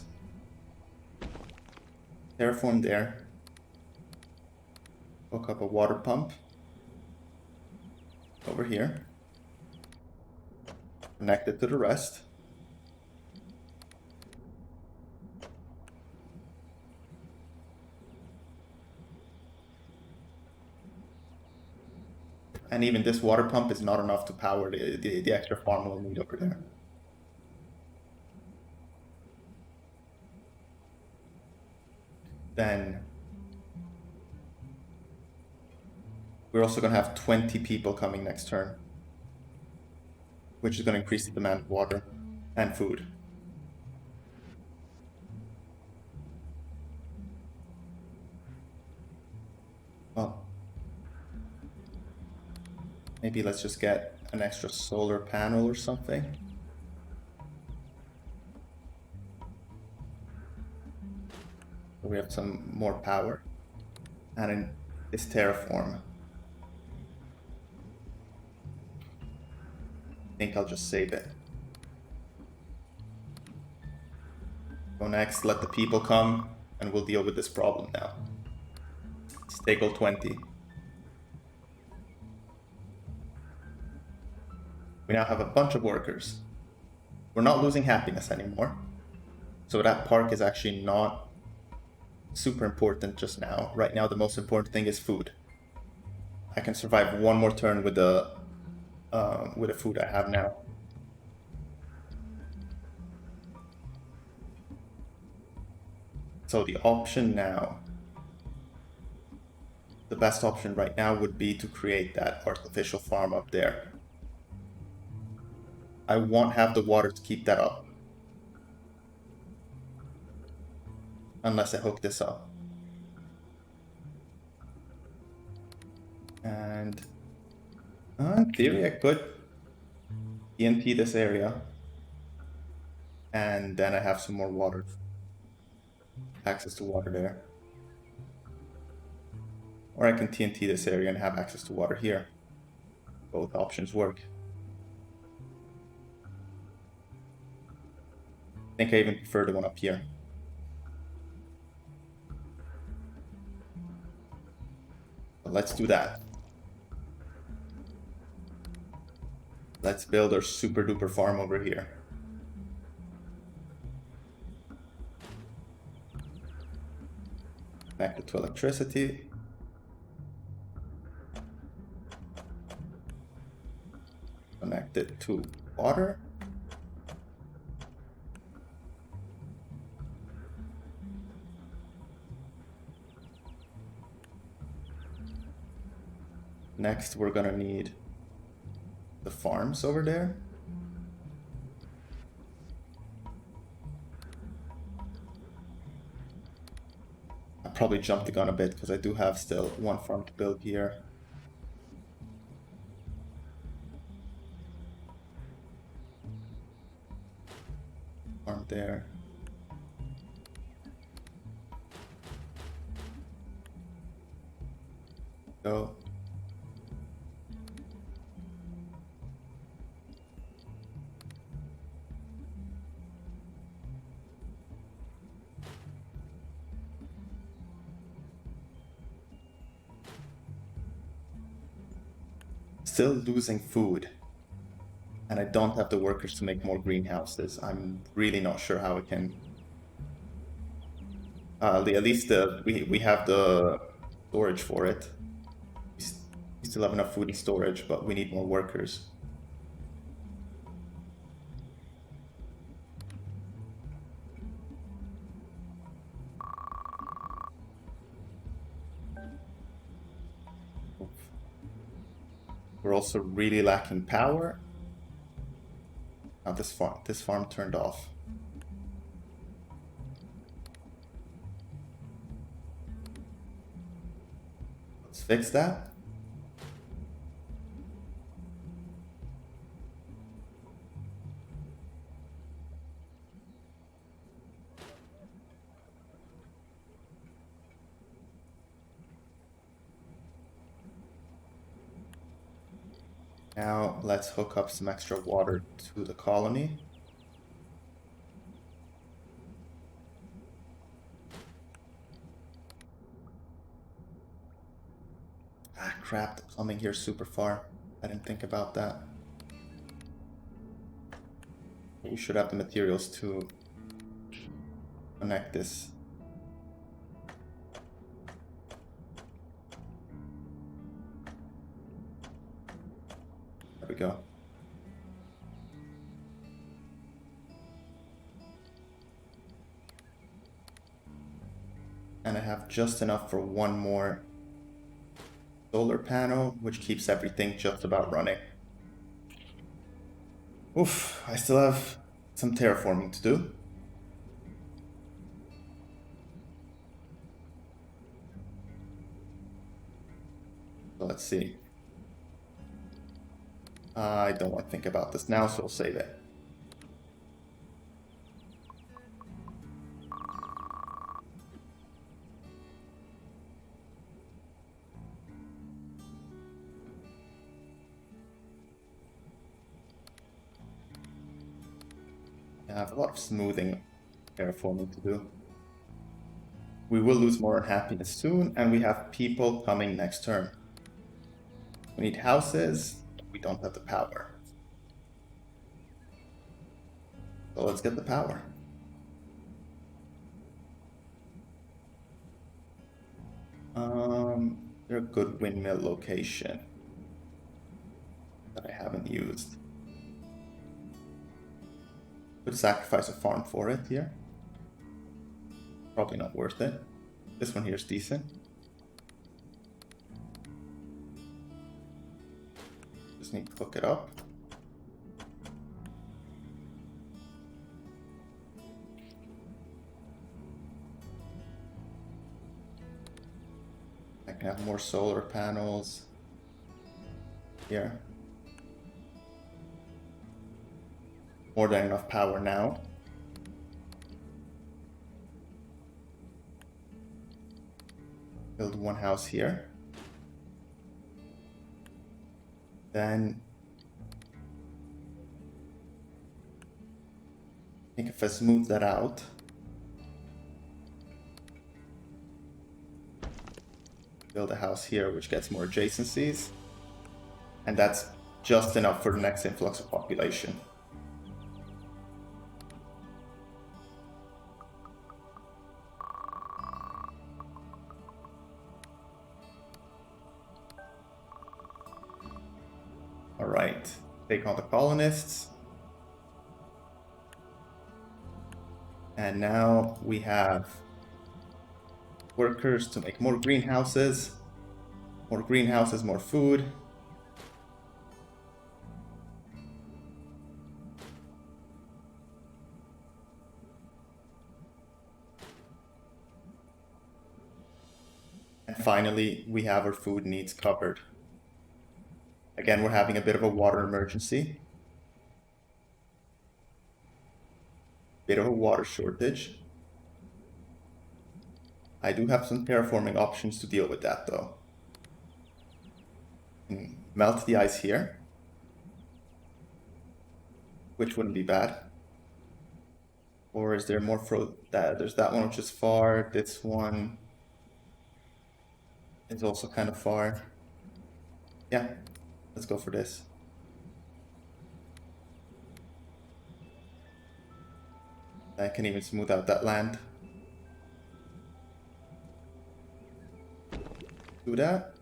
Terraform there. Hook up a water pump. Over here. Connect it to the rest. And even this water pump is not enough to power the extra farm we'll need over there. Then we're also going to have 20 people coming next turn, which is going to increase the demand of water and food. Well, maybe let's just get an extra solar panel or something. So we have some more power. And in this terraform, I think I'll just save it. Go next, let the people come, and we'll deal with this problem now. Stake 20. We now have a bunch of workers. We're not losing happiness anymore. So that park is actually not super important just now. Right now, the most important thing is food. I can survive one more turn with the food I have now. So the option now, the best option right now would be to create that artificial farm up there. I won't have the water to keep that up. Unless I hook this up. And in theory I could TNT this area. And then I have some more water. Access to water there. Or I can TNT this area and have access to water here. Both options work. I think I even prefer the one up here. But let's do that. Let's build our super duper farm over here. Connect it to electricity. Connect it to water. Next, we're gonna need the farms over there. I probably jumped the gun a bit because I do have still one farm to build here. Farm there. Go. still losing food. And I don't have the workers to make more greenhouses. I'm really not sure how it can... at least we have the storage for it. We still have enough food in storage, but we need more workers. We're also really lacking power. Now this farm turned off. Let's fix that. Now let's hook up some extra water to the colony. Ah, crap, the plumbing here is super far. I didn't think about that. We should have the materials to connect this. There we go. And I have just enough for one more solar panel, which keeps everything just about running. Oof, I still have some terraforming to do. So let's see. I don't want to think about this now, so I'll save it. I have a lot of smoothing terraforming to do. We will lose more happiness soon, and we have people coming next turn. We need houses. We don't have the power. So let's get the power. They're a good windmill location that I haven't used. Could sacrifice a farm for it here. Probably not worth it. This one here is decent. Just need to hook it up. I can have more solar panels here. More than enough power now. Build one house here. Then I think if I smooth that out, build a house here which gets more adjacencies, and that's just enough for the next influx of population. Alright, take on the colonists. And now we have workers to make more greenhouses. More greenhouses, more food. And finally, we have our food needs covered. Again, we're having a bit of a water emergency. Bit of a water shortage. I do have some terraforming options to deal with that though. Melt the ice here, which wouldn't be bad. Or is there more there's that one which is far, this one is also kind of far. Yeah, Let's go for this. I can even smooth out that land. Do that.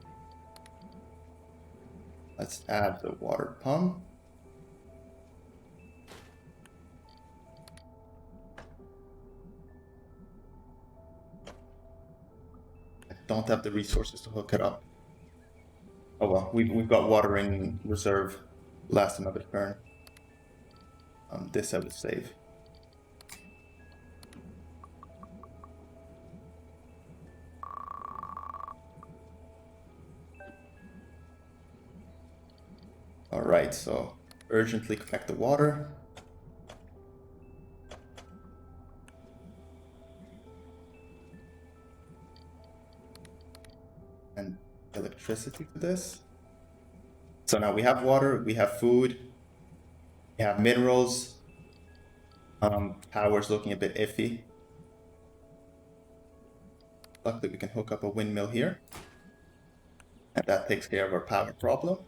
Let's add the water pump. I don't have the resources to hook it up. Oh well, we've got water in reserve. Last another turn. This I would save. Alright, so urgently connect the water. And electricity to this. So now we have water, we have food, we have minerals. Power's looking a bit iffy. Luckily we can hook up a windmill here. And that takes care of our power problem.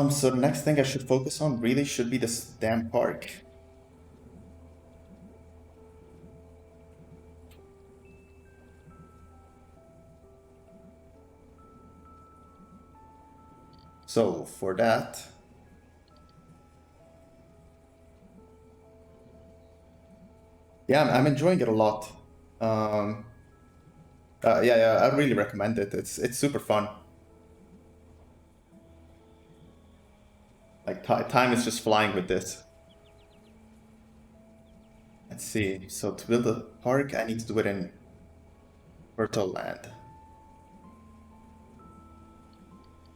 So the next thing I should focus on really should be this damn park. So for that, yeah, I'm enjoying it a lot. Yeah, I really recommend it. It's super fun. Like time is just flying with this. Let's see. So to build a park, I need to do it in fertile land.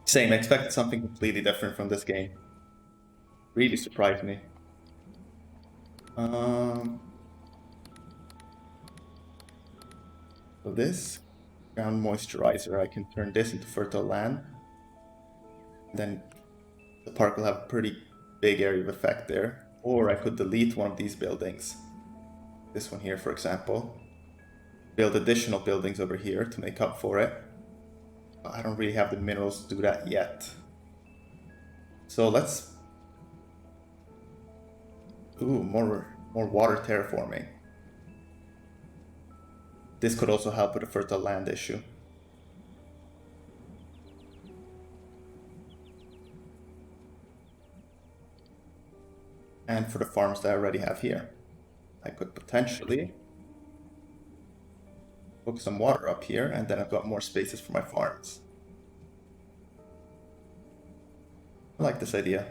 Same. I expected something completely different from this game. Really surprised me. So this ground moisturizer, I can turn this into fertile land. Then the park will have a pretty big area of effect there. Or I could delete one of these buildings. This one here, for example. Build additional buildings over here to make up for it. I don't really have the minerals to do that yet. So let's... Ooh, more water terraforming. This could also help with the fertile land issue. And for the farms that I already have here, I could potentially hook some water up here, and then I've got more spaces for my farms. I like this idea.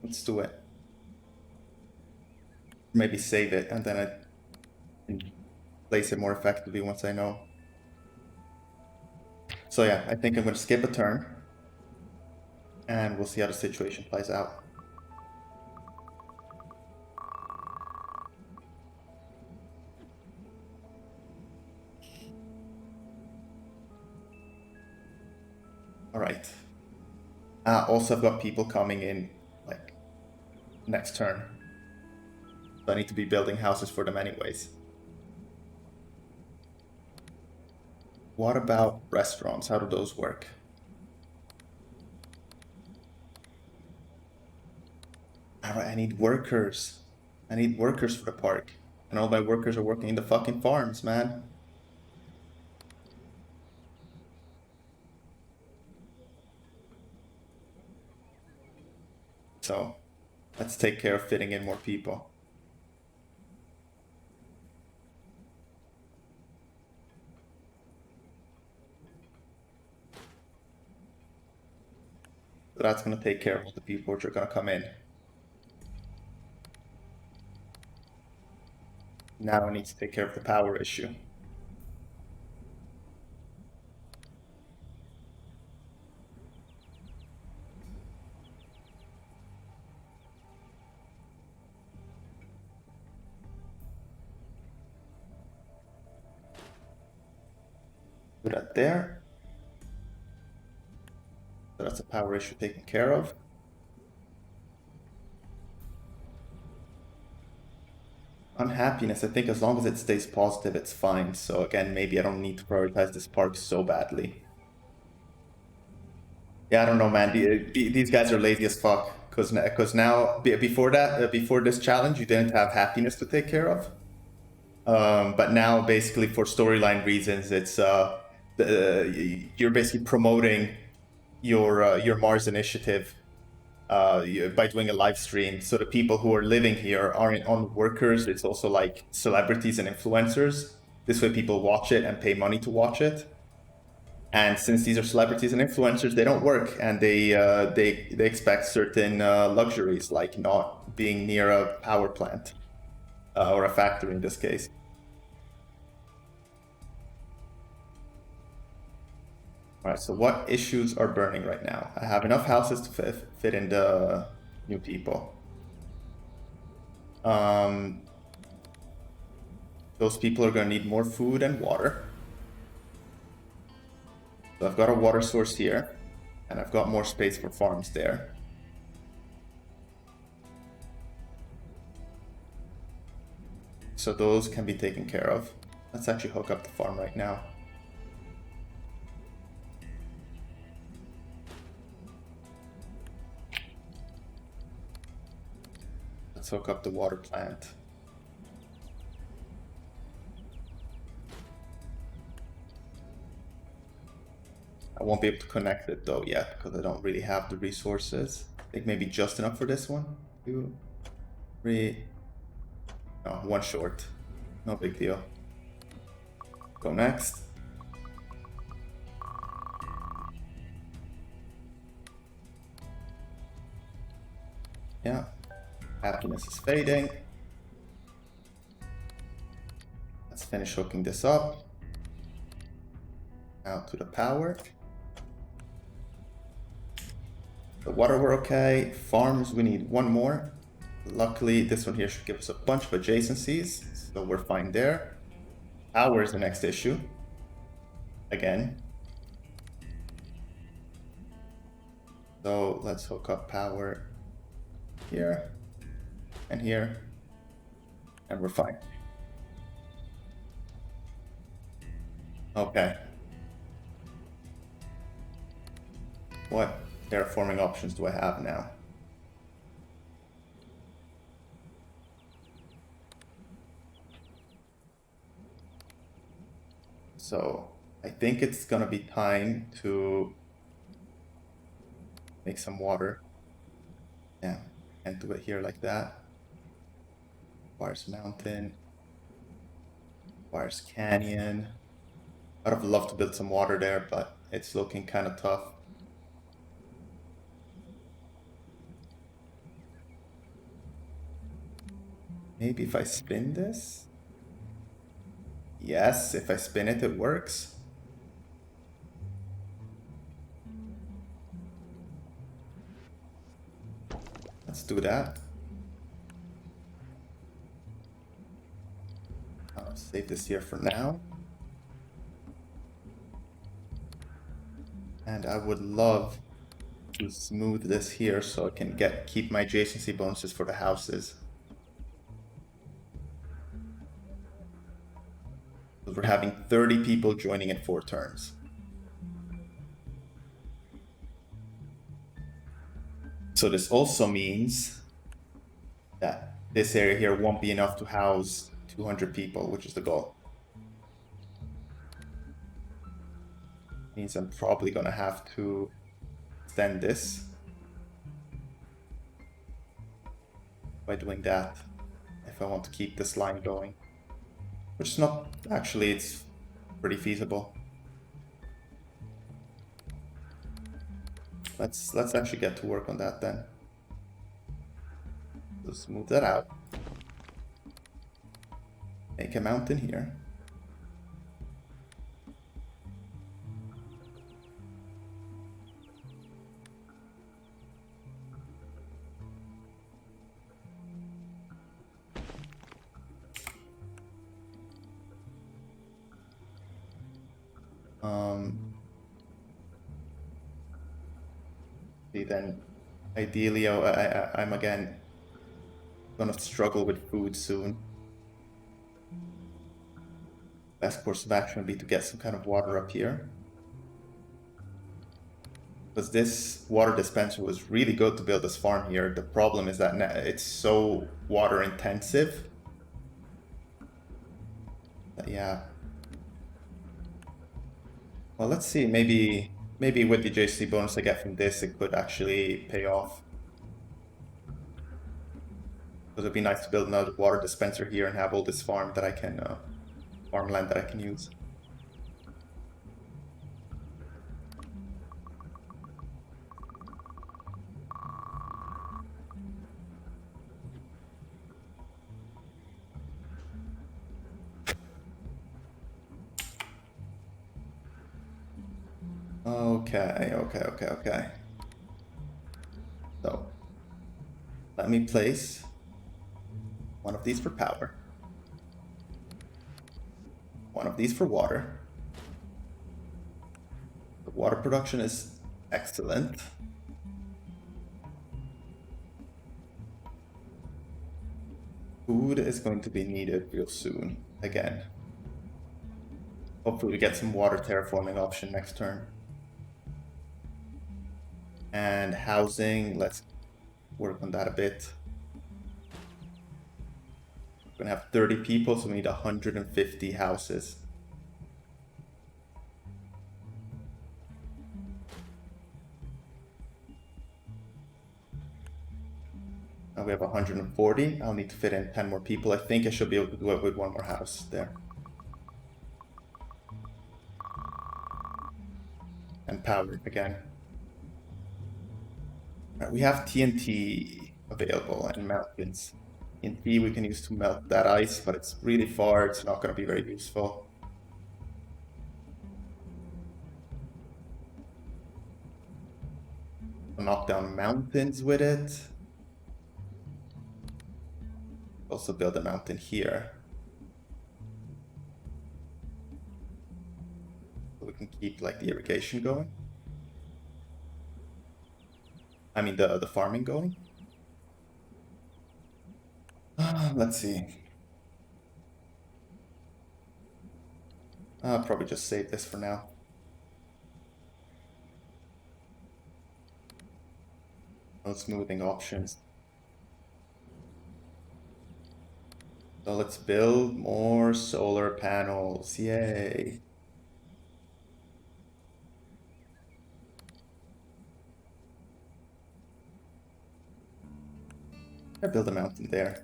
Let's do it. Maybe save it, and then I can place it more effectively once I know. So yeah, I think I'm going to skip a turn, and we'll see how the situation plays out. Alright. Also, I've got people coming in, like, next turn. So I need to be building houses for them anyways. What about restaurants? How do those work? Alright, I need workers. I need workers for the park. And all my workers are working in the fucking farms, man. So, let's take care of fitting in more people. So that's going to take care of all the people which are going to come in. Now I need to take care of the power issue. Do that there. So that's a power issue taken care of. Unhappiness, I think as long as it stays positive, it's fine. So again, maybe I don't need to prioritize this park so badly. Yeah, I don't know, man. These guys are lazy as fuck. Because now, before that, before this challenge, you didn't have happiness to take care of. But now, basically, for storyline reasons, it's you're basically promoting your Mars initiative by doing a live stream. So the people who are living here aren't on workers. It's also like celebrities and influencers. This way, people watch it and pay money to watch it. And since these are celebrities and influencers, they don't work, and they expect certain luxuries, like not being near a power plant or a factory in this case. All right. So what issues are burning right now? I have enough houses to fit in the new people. Those people are going to need more food and water. So I've got a water source here, and I've got more space for farms there. So those can be taken care of. Let's actually hook up the farm right now. Let's hook up the water plant. I won't be able to connect it though yet because I don't really have the resources. I think maybe just enough for this one. 2, 3. No, one short. No big deal. Go next. Yeah. Happiness is fading. Let's finish hooking this up. Now to the power. The water we're okay. Farms, we need one more. Luckily, this one here should give us a bunch of adjacencies, so we're fine there. Power is the next issue. Again. So let's hook up power here and here, and we're fine. Okay. What terraforming options do I have now? So I think it's gonna be time to make some water. Yeah, and do it here like that. Requires mountain. Requires canyon. I'd have loved to build some water there, but it's looking kind of tough. Maybe if I spin this? Yes, if I spin it, it works. Let's do that. I'll save this here for now. And I would love to smooth this here so I can keep my adjacency bonuses for the houses. We're having 30 people joining in 4 turns. So this also means that this area here won't be enough to house 200 people, which is the goal. Means I'm probably gonna have to extend this by doing that if I want to keep this line going. Which is not, actually, it's pretty feasible. Let's actually get to work on that then. Let's move that out. Make a mountain here. Then ideally I'm again gonna struggle with food soon. Best course of action would be to get some kind of water up here. Because this water dispenser was really good to build this farm here. The problem is that it's so water intensive. But yeah. Well, let's see. Maybe with the JC bonus I get from this, it could actually pay off. Because it'd be nice to build another water dispenser here and have all this farm that I can, farmland that I can use. Okay. So, let me place one of these for power. One of these for water. The water production is excellent. Food is going to be needed real soon, again. Hopefully we get some water terraforming option next turn. And housing, let's work on that a bit. We're gonna have 30 people, so we need 150 houses. Now we have 140. I'll need to fit in 10 more people. I think I should be able to do it with one more house there. And power again. Right, we have TNT available and mountains. TNT we can use to melt that ice, but it's really far. It's not going to be very useful. We'll knock down mountains with it. Also build a mountain here. So we can keep like the irrigation going. I mean the farming going. Let's see. I'll probably just save this for now. No smoothing options. So let's build more solar panels. Yay. I build a mountain there.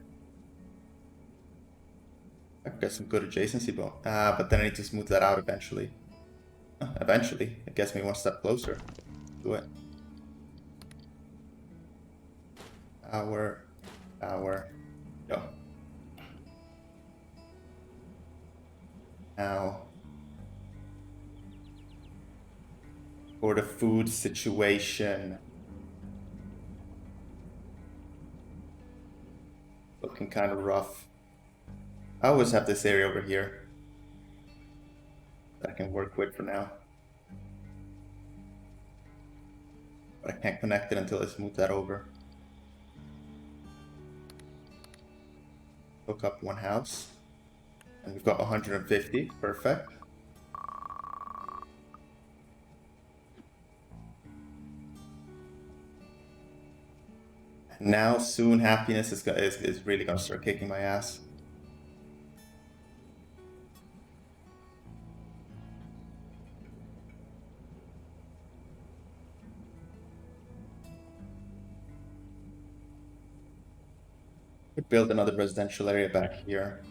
I could get some good adjacency bone. But then I need to smooth that out eventually. Eventually. It gets me one step closer. Do it. Power. Go. Now, for the food situation. Looking kind of rough. I always have this area over here that I can work with for now. But I can't connect it until I smooth that over. Hook up one house. And we've got 150. Perfect. And now soon happiness is really going to start kicking my ass. Could build another residential area back here,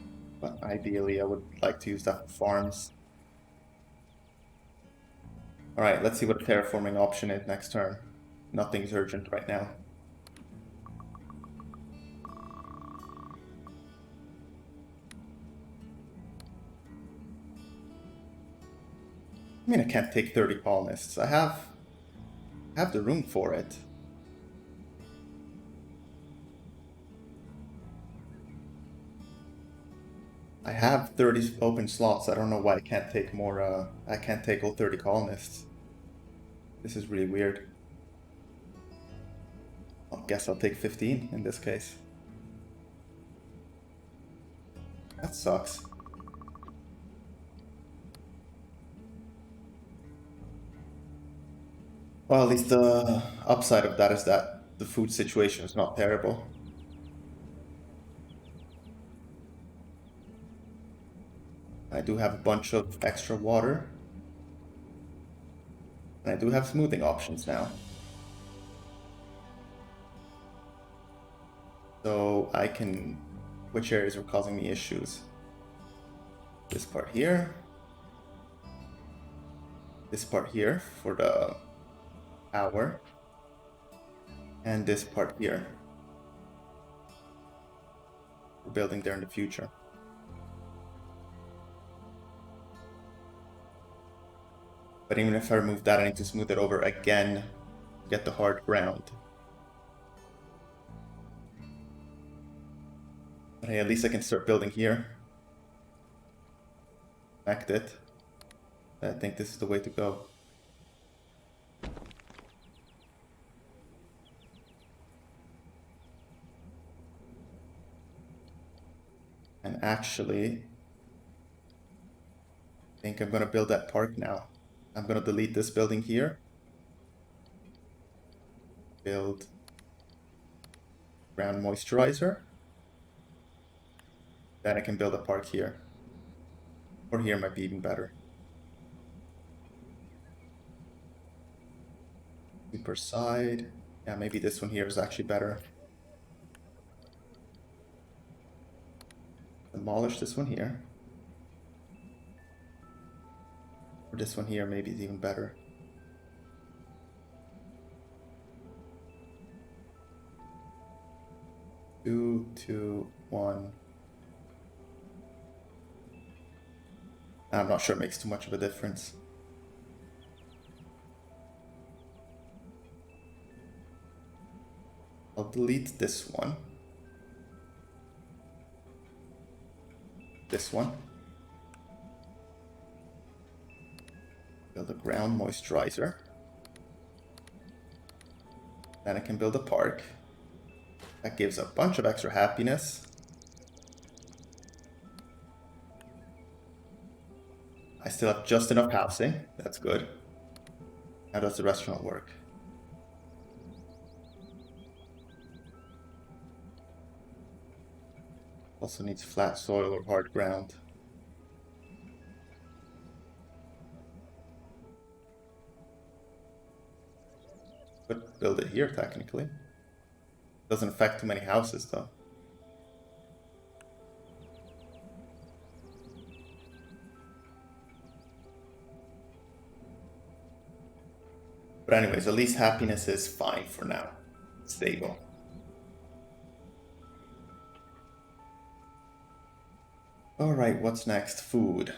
but ideally I would like to use that for farms. Alright, let's see what the terraforming option is next turn. Nothing's urgent right now. I mean, I can't take 30 colonists. I have the room for it. I have 30 open slots. I don't know why I can't take more, I can't take all 30 colonists. This is really weird. I guess I'll take 15 in this case. That sucks. Well, at least the upside of that is that the food situation is not terrible. I do have a bunch of extra water. And I do have smoothing options now. So I can... Which areas are causing me issues? This part here. This part here for the power. And this part here. We're building there in the future. But even if I remove that, I need to smooth it over again to get the hard ground. But hey, at least I can start building here. Connect it. I think this is the way to go. And actually, I think I'm gonna build that park now. I'm gonna delete this building here. Build ground moisturizer. Then I can build a park here. Or here might be even better. Super side. Yeah, maybe this one here is actually better. Demolish this one here. Or this one here maybe is even better. Two, two, one. I'm not sure it makes too much of a difference. I'll delete this one. This one. Build a ground moisturizer. Then I can build a park. That gives a bunch of extra happiness. I still have just enough housing. That's good. How does the restaurant work? Also needs flat soil or hard ground. Could build it here technically. Doesn't affect too many houses though. But anyways, at least happiness is fine for now. Stable. Alright, what's next? Food.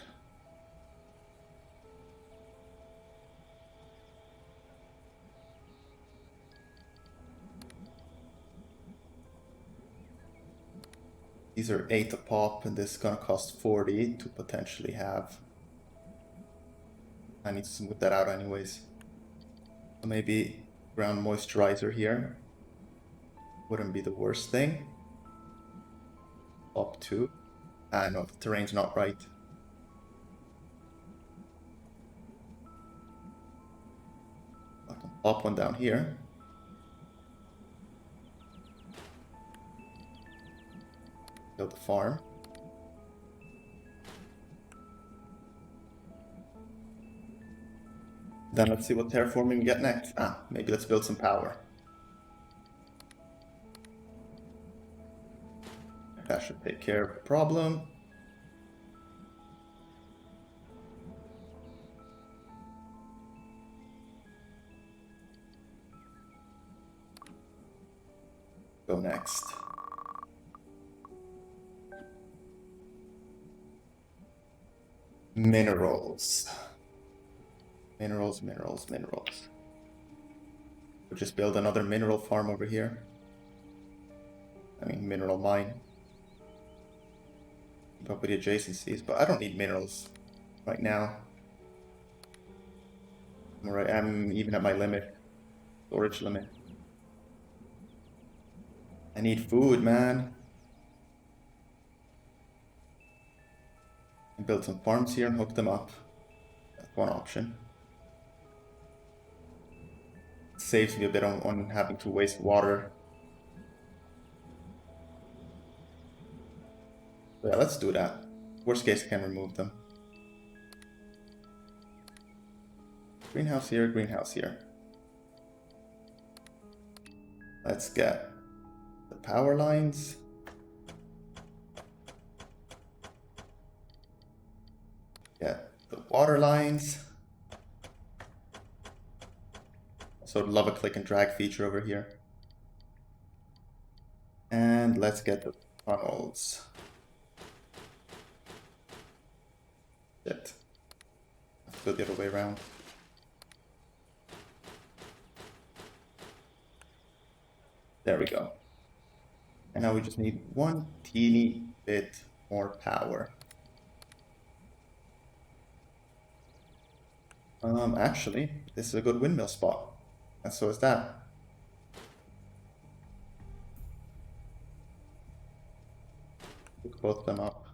These are 8 a pop, and this is gonna cost 40 to potentially have. I need to smooth that out anyways. So maybe ground moisturizer here wouldn't be the worst thing. Pop 2. Ah, no, the terrain's not right. I can pop one down here. Build a farm. Then let's see what terraforming we get next. Ah, maybe let's build some power. That should take care of the problem. Go next. Minerals. Minerals, minerals, minerals. We'll just build another mineral farm over here. I mean, mineral mine. Keep up with the adjacencies, but I don't need minerals right now. Alright, I'm even at my limit. Storage limit. I need food, man. And build some farms here and hook them up. That's one option. saves me a bit on having to waste water. So yeah, let's do that. Worst case, I can remove them. Greenhouse here, greenhouse here. Let's get the power lines. Get the water lines. So love a click and drag feature over here. And let's get the funnels. Shit. Let's go the other way around. There we go. And now we just need one teeny bit more power. Actually, this is a good windmill spot. And so is that. Hook both of them up.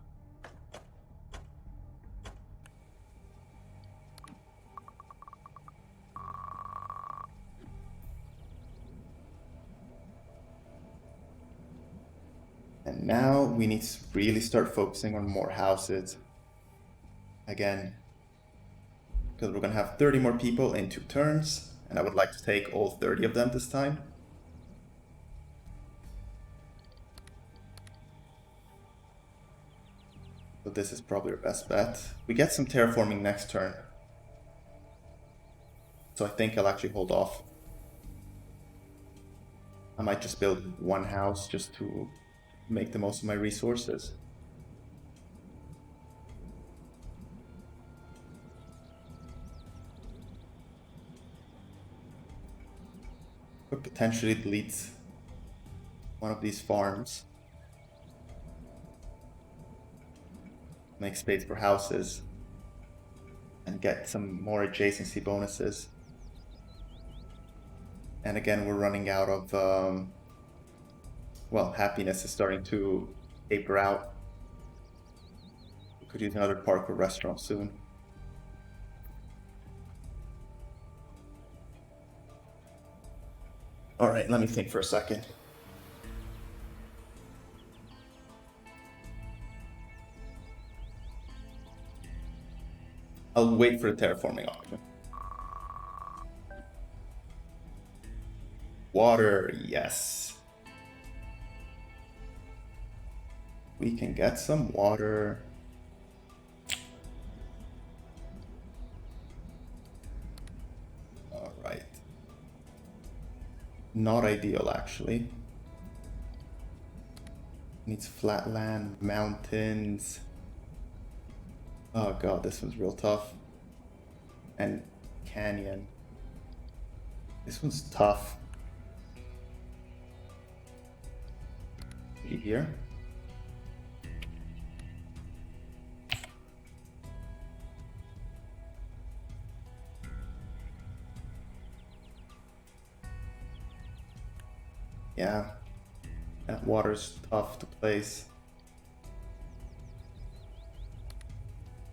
And now we need to really start focusing on more houses. Again, because we're going to have 30 more people in 2 turns, and I would like to take all 30 of them this time. So this is probably our best bet. We get some terraforming next turn. So I think I'll actually hold off. I might just build one house just to make the most of my resources. Could potentially delete one of these farms. Make space for houses. And get some more adjacency bonuses. And again, we're running out of, well, happiness is starting to taper out. We could use another park or restaurant soon. All right, let me think for a second. I'll wait for the terraforming option. Water, yes. We can get some water. All right. Not ideal, actually. Needs flat land, mountains. Oh god, this one's real tough. And canyon. This one's tough. Here. Yeah, that water's tough to place.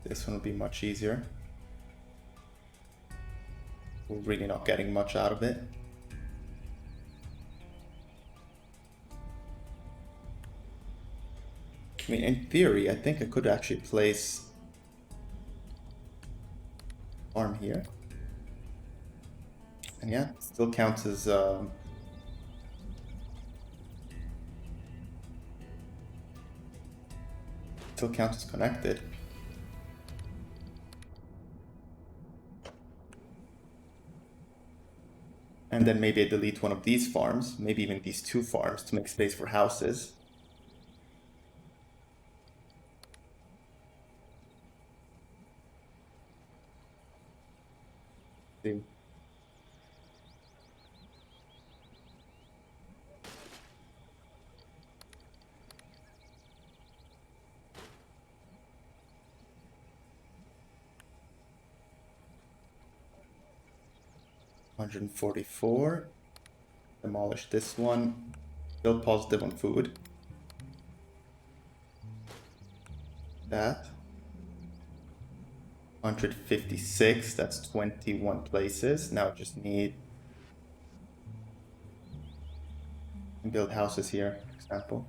This one will be much easier. We're really not getting much out of it. I mean, in theory, I think I could actually place farm here. And yeah, it still counts as connected. And then maybe I delete one of these farms, maybe even these 2 farms to make space for houses. See. $144. Demolish this one. Still positive on food. That. 156, that's 21 places. Now just need And build houses here, for example.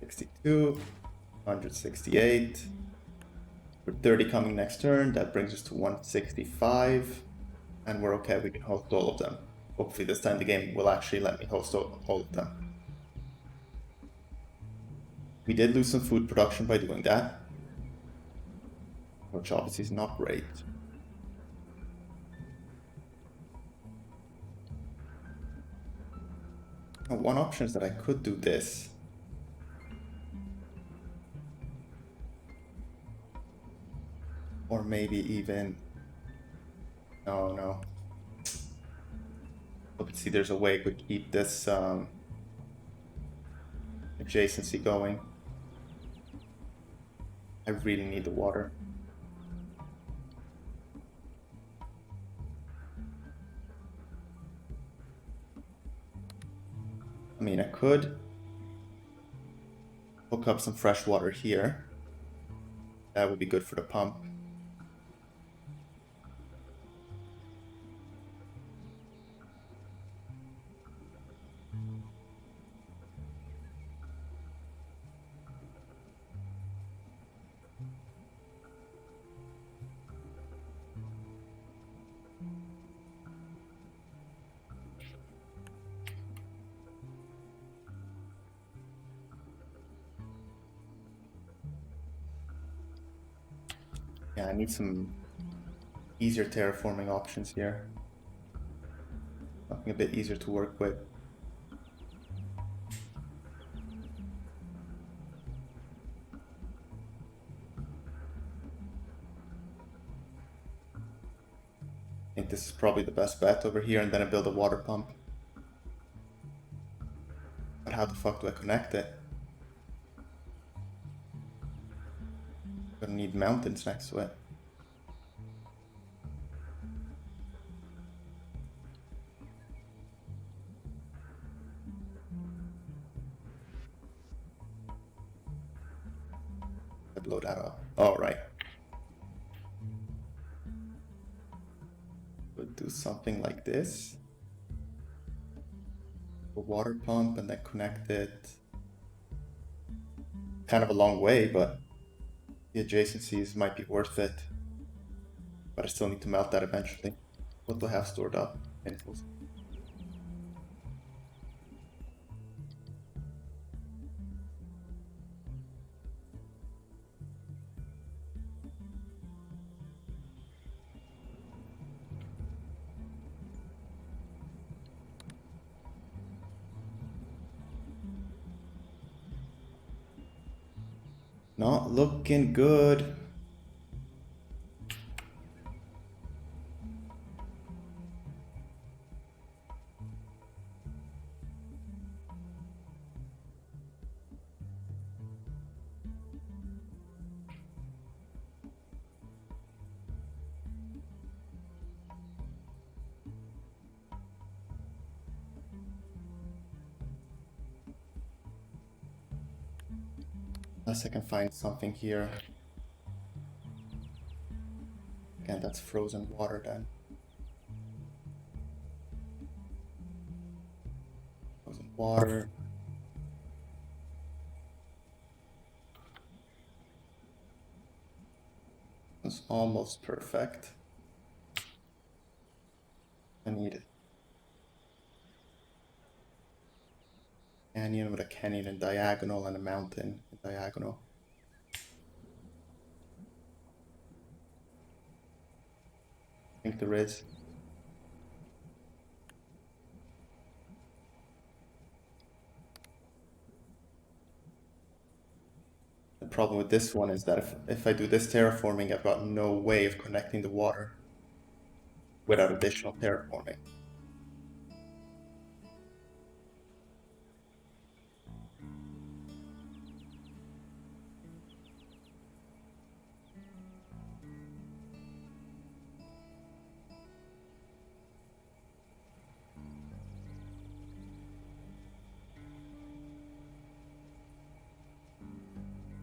$62, 168. We're 30 coming next turn. That brings us to 165. And we're okay, we can host all of them. Hopefully this time the game will actually let me host all of them. We did lose some food production by doing that, which obviously is not great. Now, one option is that I could do this. Or maybe even... No. Let's see, there's a way I could keep this adjacency going. I really need the water. I mean, I could hook up some fresh water here. That would be good for the pump. Yeah, I need some easier terraforming options here. Something a bit easier to work with. I think this is probably the best bet over here, and then I build a water pump. But how the fuck do I connect it? I'm gonna need mountains next to it. I blow that up. Alright. We'll do something like this. A water pump and then connect it. Kind of a long way, but the adjacencies might be worth it. But I still need to melt that eventually. What do I have stored up? Infos. Not looking good. Unless I can find something here. Again, that's frozen water then. Frozen water. It's almost perfect. I need it. Canyon with a canyon in diagonal and a mountain in diagonal. I think there is. The problem with this one is that if I do this terraforming, I've got no way of connecting the water without additional terraforming.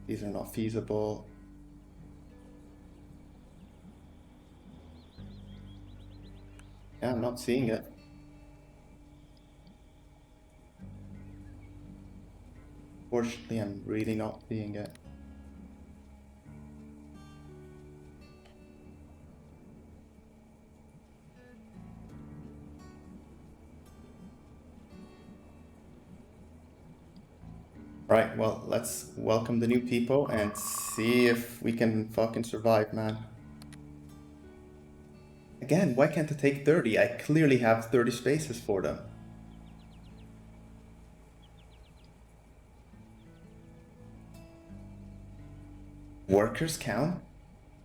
These are not feasible. Yeah, I'm not seeing it. Fortunately, I'm really not seeing it. Right, well, let's welcome the new people and see if we can fucking survive, man. Again, why can't I take 30? I clearly have 30 spaces for them. Workers count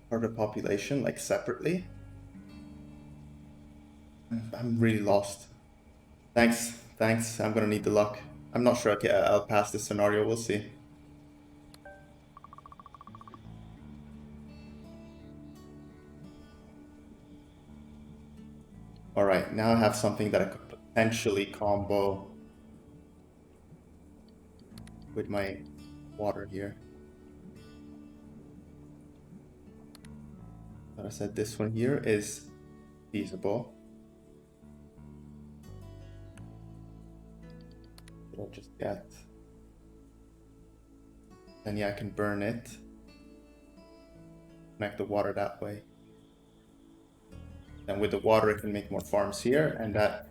for the population, like separately? I'm really lost. Thanks, I'm gonna need the luck. I'm not sure I'll pass this scenario, we'll see. Alright, now I have something that I could potentially combo with my water here. But I said this one here is feasible. I'll just get... Then yeah, I can burn it. Connect the water that way. And with the water, I can make more farms here, and that,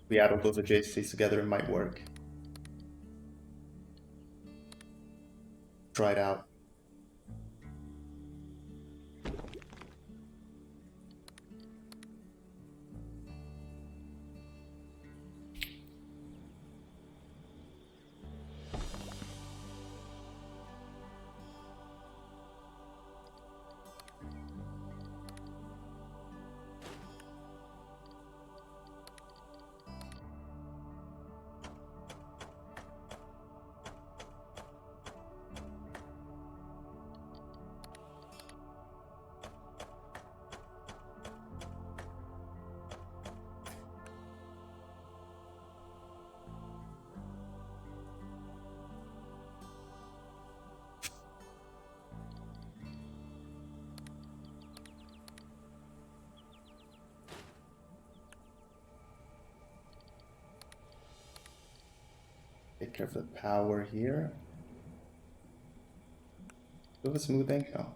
if we add all those adjacencies together, it might work. Try it out. Take care of the power here. Do a smoothing? No.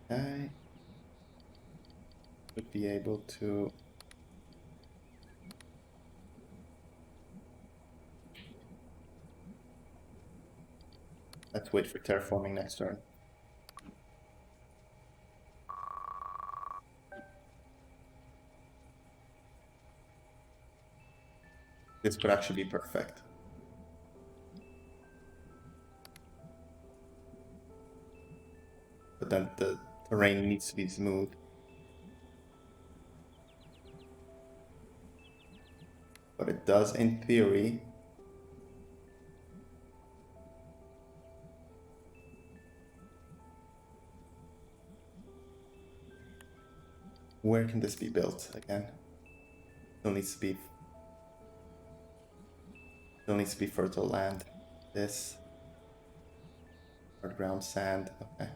I would be able to... Let's wait for terraforming next turn. This would actually be perfect. But then the terrain needs to be smooth. But it does, in theory. Where can this be built again? Still needs to be fertile land. This hard ground sand. Okay.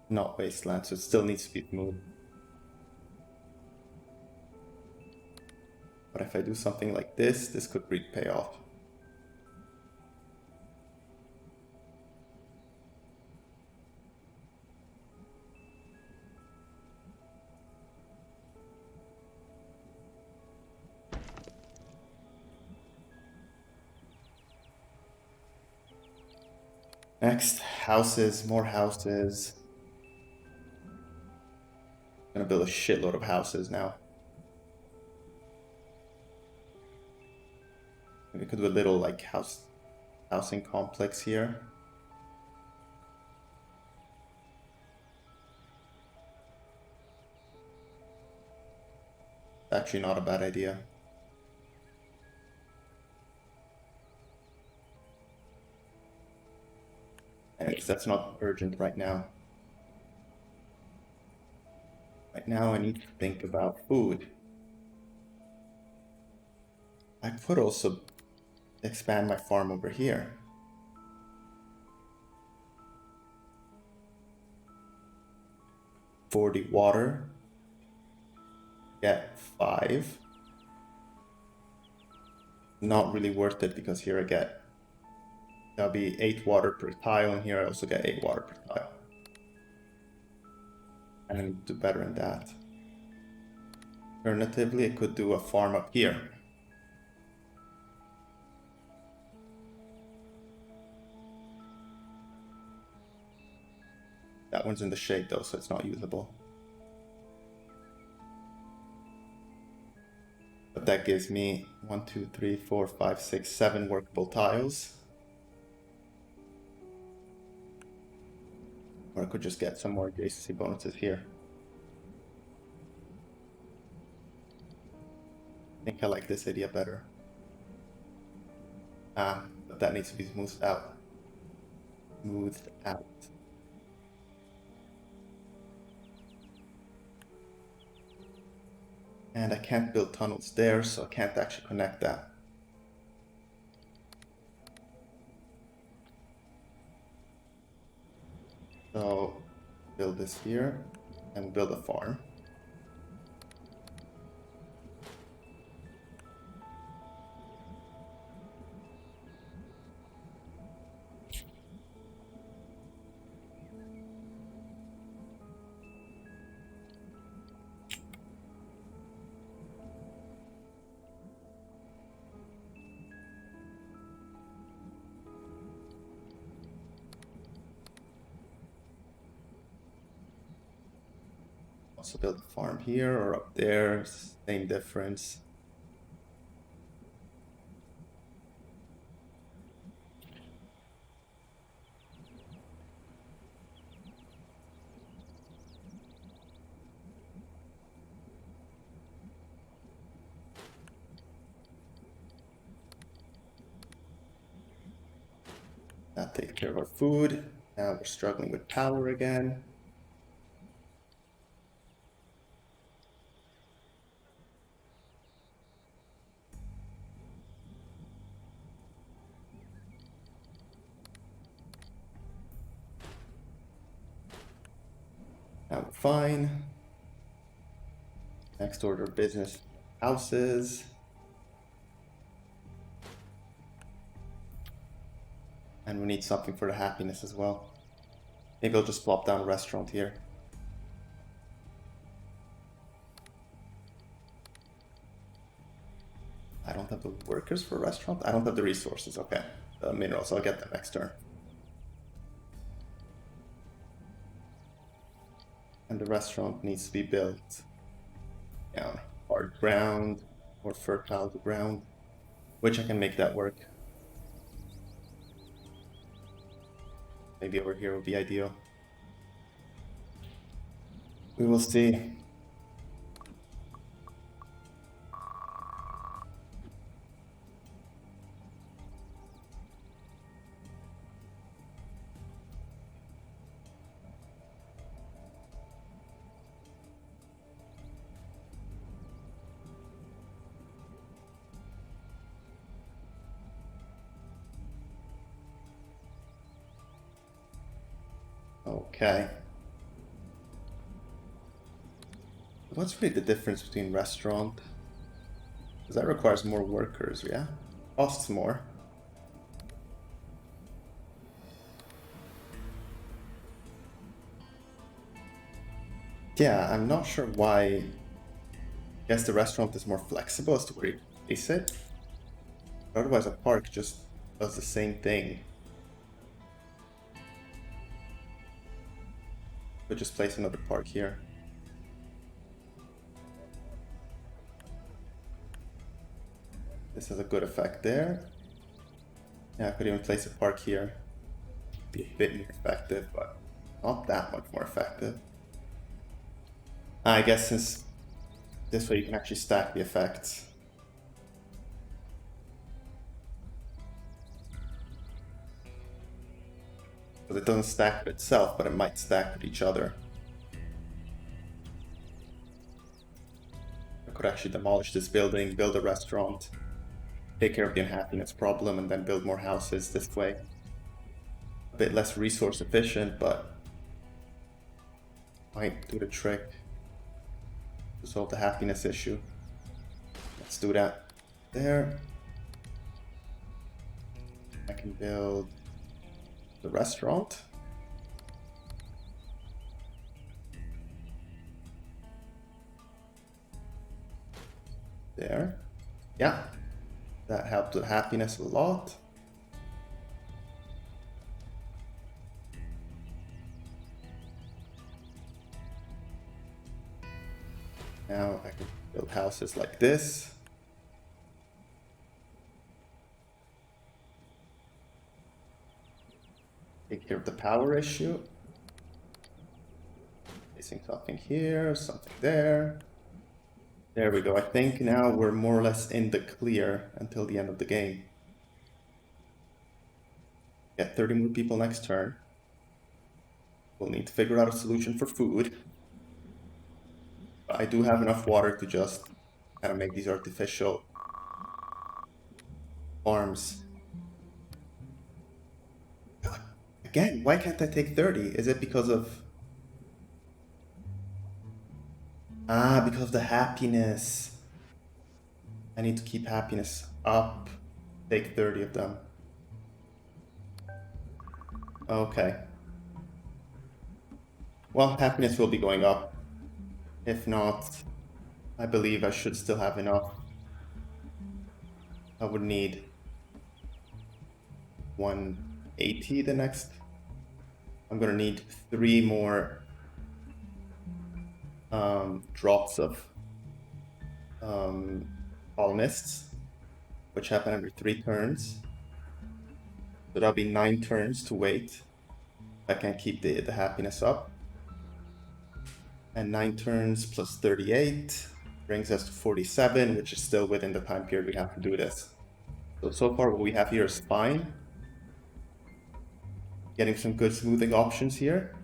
Not wasteland, so it still needs to be smooth. But if I do something like this could really pay off. Next, houses, more houses. I'm gonna build a shitload of houses now. We could do a little like housing complex here. Actually not a bad idea. Anyways, that's not urgent right now. Right now I need to think about food. I could also expand my farm over here. $40 water. Get 5. Not really worth it because here I get, that'll be 8 water per tile, and here I also get 8 water per tile. And I need to do better than that. Alternatively, I could do a farm up here. That one's in the shade though, so it's not usable. But that gives me 1, 2, 3, 4, 5, 6, 7 workable tiles. Or I could just get some more adjacency bonuses here. I think I like this idea better. But that needs to be smoothed out. Smoothed out. And I can't build tunnels there, so I can't actually connect that. So build this here and build a farm. Also build a farm here or up there, same difference. That takes care of our food. Now we're struggling with power again. Now we're fine. Next order of business, houses. And we need something for the happiness as well. Maybe I'll just plop down a restaurant here. I don't have the workers for a restaurant. I don't have the resources. Okay, the minerals. I'll get them next turn. And the restaurant needs to be built down hard ground or fertile ground, which I can make that work. Maybe over here would be ideal. We will see. Okay. What's really the difference between restaurant? Because that requires more workers, yeah? Costs more. Yeah, I'm not sure why. I guess the restaurant is more flexible as to where you place it. Otherwise, a park just does the same thing. Could just place another park here. This has a good effect there. Yeah, I could even place a park here. Be a bit more effective, but not that much more effective. I guess since this way you can actually stack the effects. But it doesn't stack with itself, but it might stack with each other. I could actually demolish this building, build a restaurant, take care of the unhappiness problem and then build more houses this way. A bit less resource efficient, but might do the trick to solve the happiness issue. Let's do that. There. I can build the restaurant. There. Yeah. That helped with happiness a lot. Now I can build houses like this. Take care of the power issue. Placing something here, something there. There we go. I think now we're more or less in the clear until the end of the game. Get 30 more people next turn. We'll need to figure out a solution for food. But I do have enough water to just kind of make these artificial farms. Again, why can't I take 30? Is it because of... Ah, because of the happiness. I need to keep happiness up. Take 30 of them. Okay. Well, happiness will be going up. If not, I believe I should still have enough. I would need 180 the next. I'm gonna need 3 more drops of colonists, which happen every 3 turns. So that'll be 9 turns to wait. I can keep the happiness up. And 9 turns plus 38 brings us to 47, which is still within the time period we have to do this. So far what we have here is fine. Getting some good smoothing options here.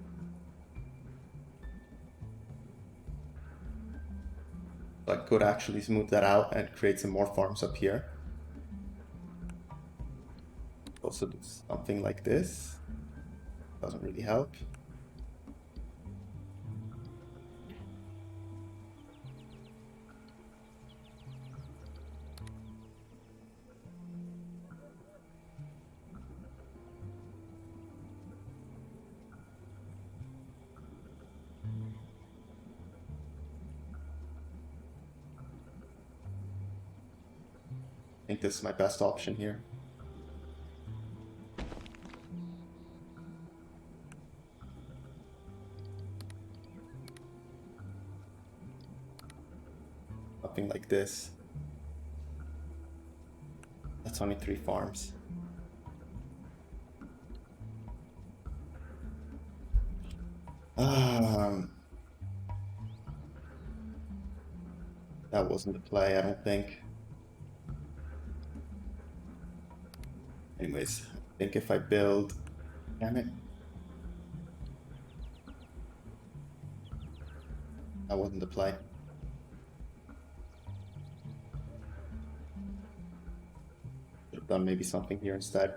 So I could actually smooth that out and create some more farms up here. Also do something like this. Doesn't really help. I think this is my best option here. Something like this. That's only 3 farms. That wasn't the play, I don't think. Anyways, I think if I build... Damn it. That wasn't the play. Should have done maybe something here instead.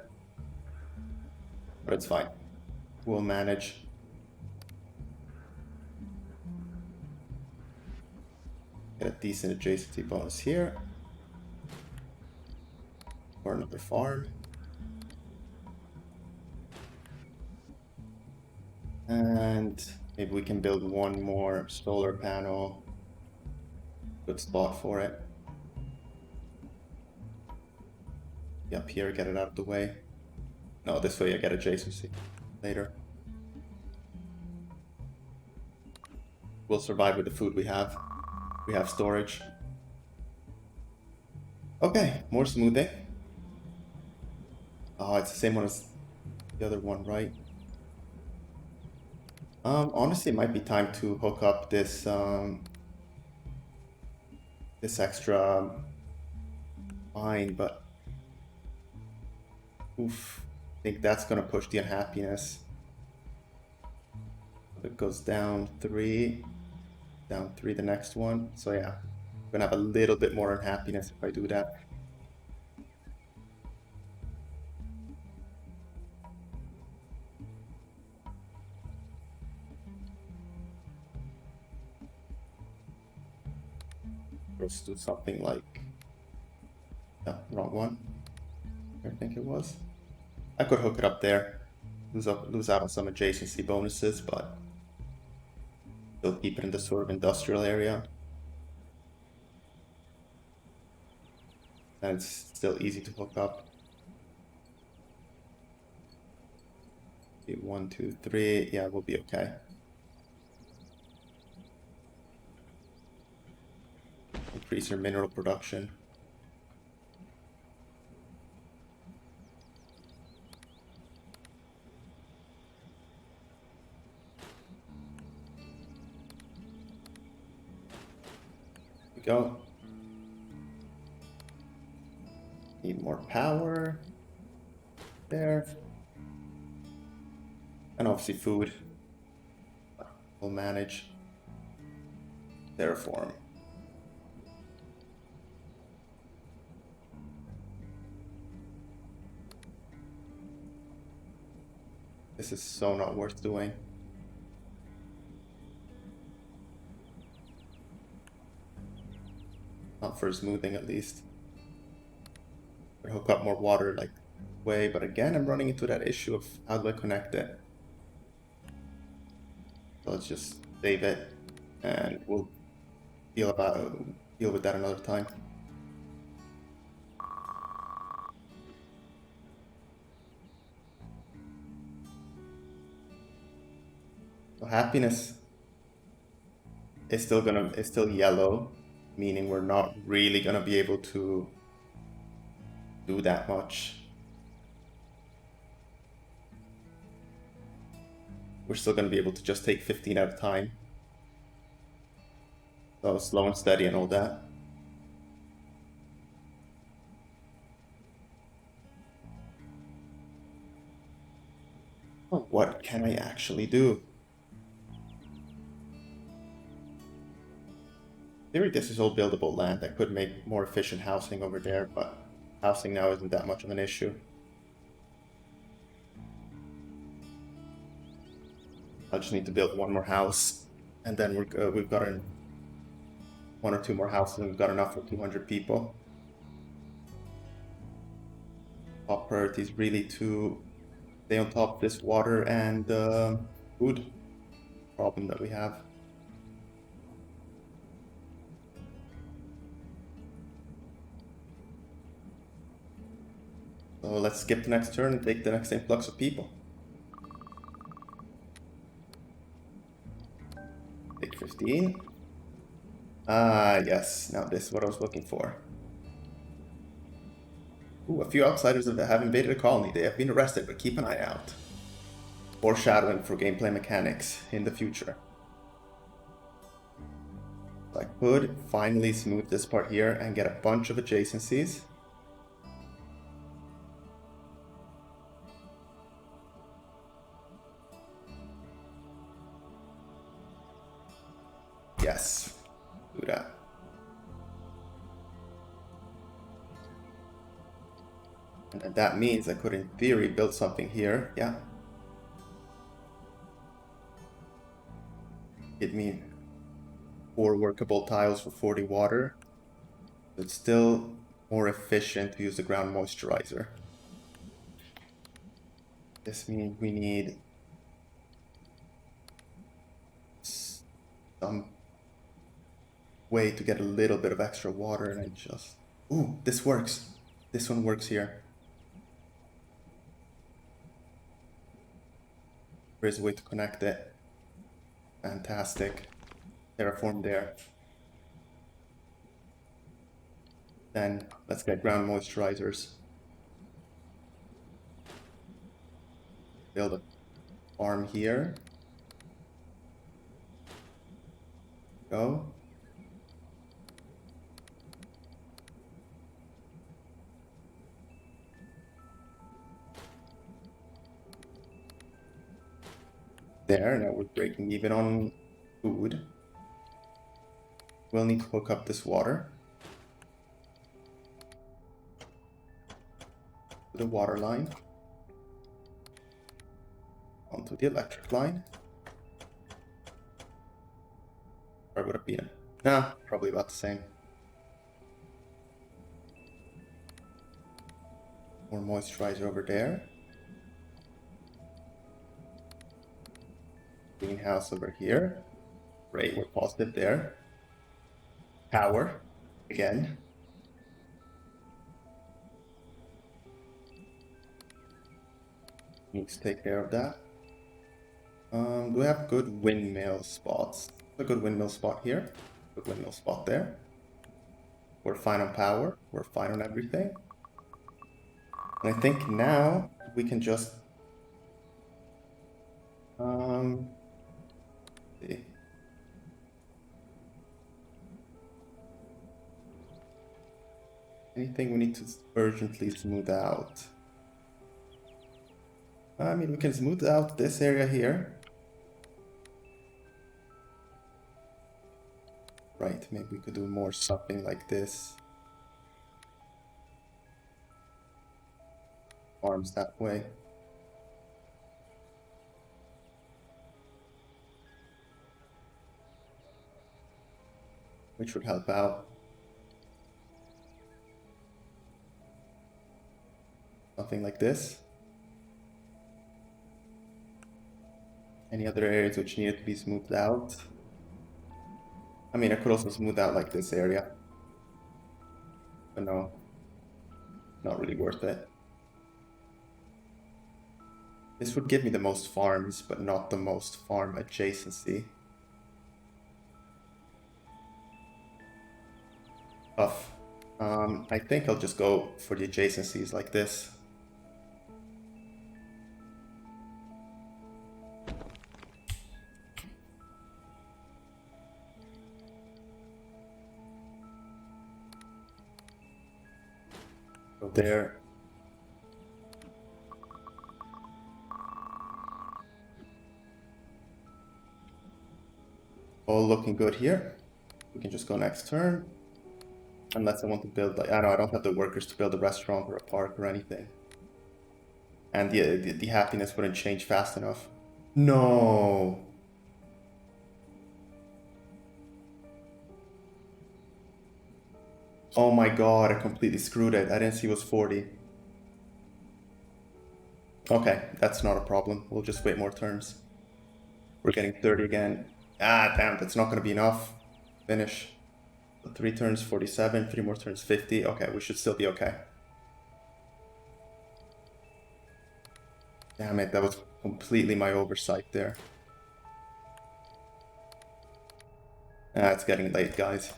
But it's fine. We'll manage. Get a decent adjacency bonus here. Or another farm. And maybe we can build 1 more solar panel. Good spot for it. Up here, get it out of the way. No, this way I get adjacency later. We'll survive with the food we have. We have storage. Okay, more smoothing. Oh, it's the same one as the other one, right? Honestly, it might be time to hook up this this extra mine, but oof, I think that's gonna push the unhappiness. It goes down 3, down 3 the next one. So yeah, I'm gonna have a little bit more unhappiness if I do that. Let's do something like... No, wrong one. I think it was. I could hook it up there. Lose out on some adjacency bonuses, but still keep it in the sort of industrial area. And it's still easy to hook up. 1, 2, 3. Yeah, we'll be okay. Increase your mineral production. There we go. Need more power. There. And obviously food. We'll manage. Terraform. This is so not worth doing. Not for smoothing, at least. Hook up more water like way, but again, I'm running into that issue of how do I connect it. So let's just save it, and we'll deal with that another time. So happiness is still yellow, meaning we're not really gonna be able to do that much. We're still gonna be able to just take 15 at a time. So slow and steady and all that. What can I actually do? In theory, this is all buildable land. I could make more efficient housing over there, but housing now isn't that much of an issue. I just need to build one more house, and then we've got one or two more houses, and we've got enough for 200 people. Top priority is really to stay on top of this water and food problem that we have. So let's skip the next turn and take the next influx of people. Take 15. Yes, now this is what I was looking for. Ooh, a few outsiders have invaded a colony. They have been arrested, but keep an eye out. Foreshadowing for gameplay mechanics in the future. So I could finally smooth this part here and get a bunch of adjacencies. Yes, do that. And that means I could, in theory, build something here. Yeah. Give me 4 workable tiles for 40 water. It's still more efficient to use the ground moisturizer. This means we need some way to get a little bit of extra water, and I just... Ooh, this works. This one works here. There is a way to connect it. Fantastic. Terraform there. Then let's get ground moisturizers. Build a farm here. Go. There, now we're breaking even on food. We'll need to hook up this water to the water line, onto the electric line. Or would it be? Nah, probably about the same. More moisturizer over there. Greenhouse over here. Great, we're positive there. Power, again. Need to take care of that. Do we have good windmill spots? A good windmill spot here. Good windmill spot there. We're fine on power. We're fine on everything. And I think now we can just see. Anything we need to urgently smooth out? I mean, we can smooth out this area here. Right, maybe we could do more something like this. Arms that way. Which would help out. Something like this. Any other areas which needed to be smoothed out? I mean, I could also smooth out like this area. But no, not really worth it. This would give me the most farms, but not the most farm adjacency. Tough. I think I'll just go for the adjacencies like this. Go there. All looking good here. We can just go next turn. Unless I want to build, like, I don't have the workers to build a restaurant or a park or anything. And the happiness wouldn't change fast enough. No! Oh my god, I completely screwed it. I didn't see it was 40. Okay, that's not a problem. We'll just wait more turns. We're getting 30 again. Ah, damn, that's not gonna be enough. Finish. 3 turns, 47. 3 more turns, 50. Okay, we should still be okay. Damn it, that was completely my oversight there. Ah, it's getting late, guys.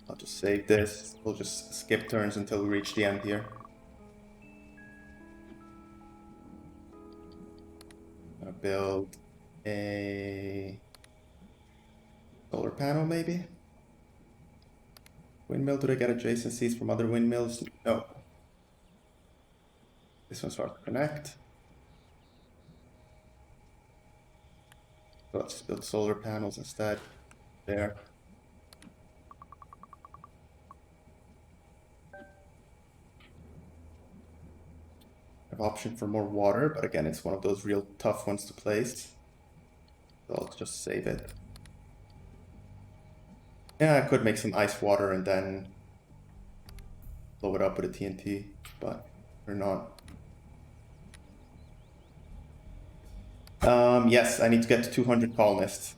I'll just save this. We'll just skip turns until we reach the end here. I'm gonna build a solar panel, maybe? Windmill, do they get adjacencies from other windmills? No. This one's hard to connect. So let's build solar panels instead. There. I have option for more water, but again, it's one of those real tough ones to place. So I'll just save it. Yeah, I could make some ice water and then blow it up with a TNT, but we're not. Yes, I need to get to 200 colonists.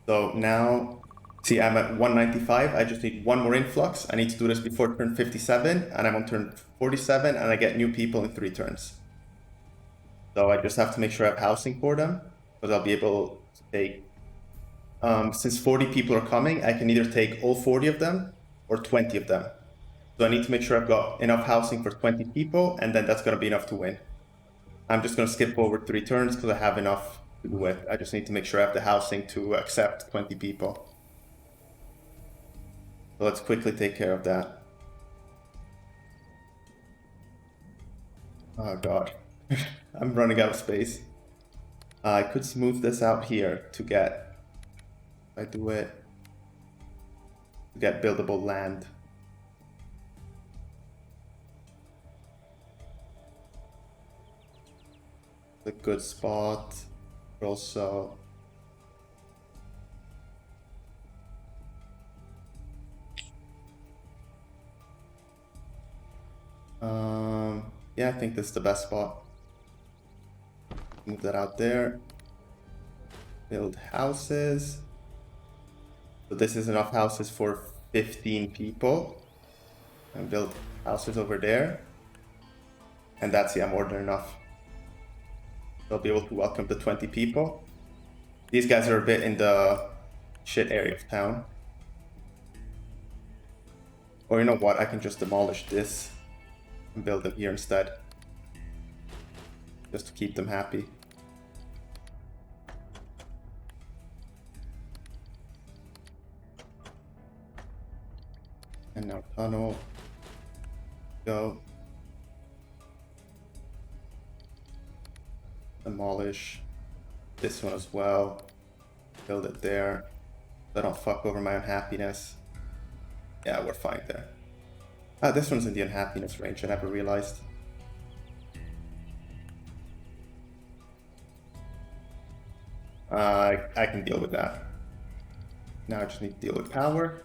So now, see, I'm at 195. I just need one more influx. I need to do this before turn 57, and I'm on turn 47, and I get new people in 3 turns. So I just have to make sure I have housing for them, because I'll be able to take. Since 40 people are coming, I can either take all 40 of them or 20 of them. So I need to make sure I've got enough housing for 20 people, and then that's going to be enough to win. I'm just going to skip forward 3 turns because I have enough to do it. I just need to make sure I have the housing to accept 20 people. So let's quickly take care of that. Oh god. I'm running out of space. I could smooth this out here to get, if I do it, to get buildable land. A good spot. Also, Yeah, I think this is the best spot. Move that out there. Build houses. So this is enough houses for 15 people. And build houses over there. And that's, yeah, more than enough. They'll be able to welcome the 20 people. These guys are a bit in the shit area of town. Or you know what, I can just demolish this and build them here instead. Just to keep them happy. And now tunnel. Go. Demolish this one as well. Build it there. So I don't fuck over my unhappiness. Yeah, we're fine there. Ah, this one's in the unhappiness range, I never realized. I can deal with that. Now I just need to deal with power.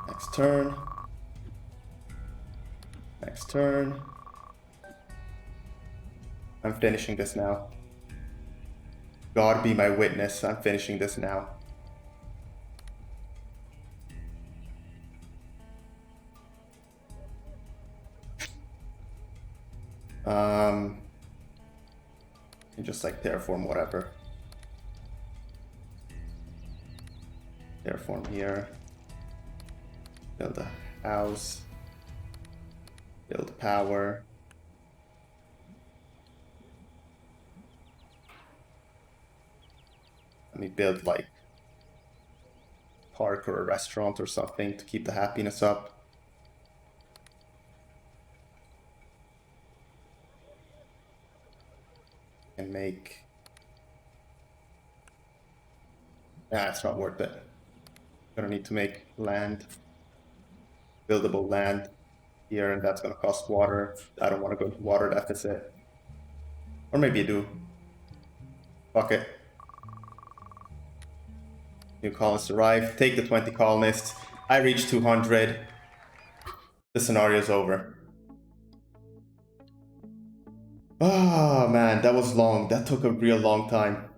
Next turn. Next turn. I'm finishing this now. God be my witness, I'm finishing this now. And just like terraform whatever. Terraform here. Build a house. Build power. Let me build like a park or a restaurant or something to keep the happiness up. And make... Nah, it's not worth it. Gonna need to make land. Buildable land here, and that's gonna cost water. I don't want to go to water deficit. Or maybe you do. Fuck it. New colonists arrive. Take the 20 colonists. I reach 200. The scenario's over. Oh man, that was long. That took a real long time.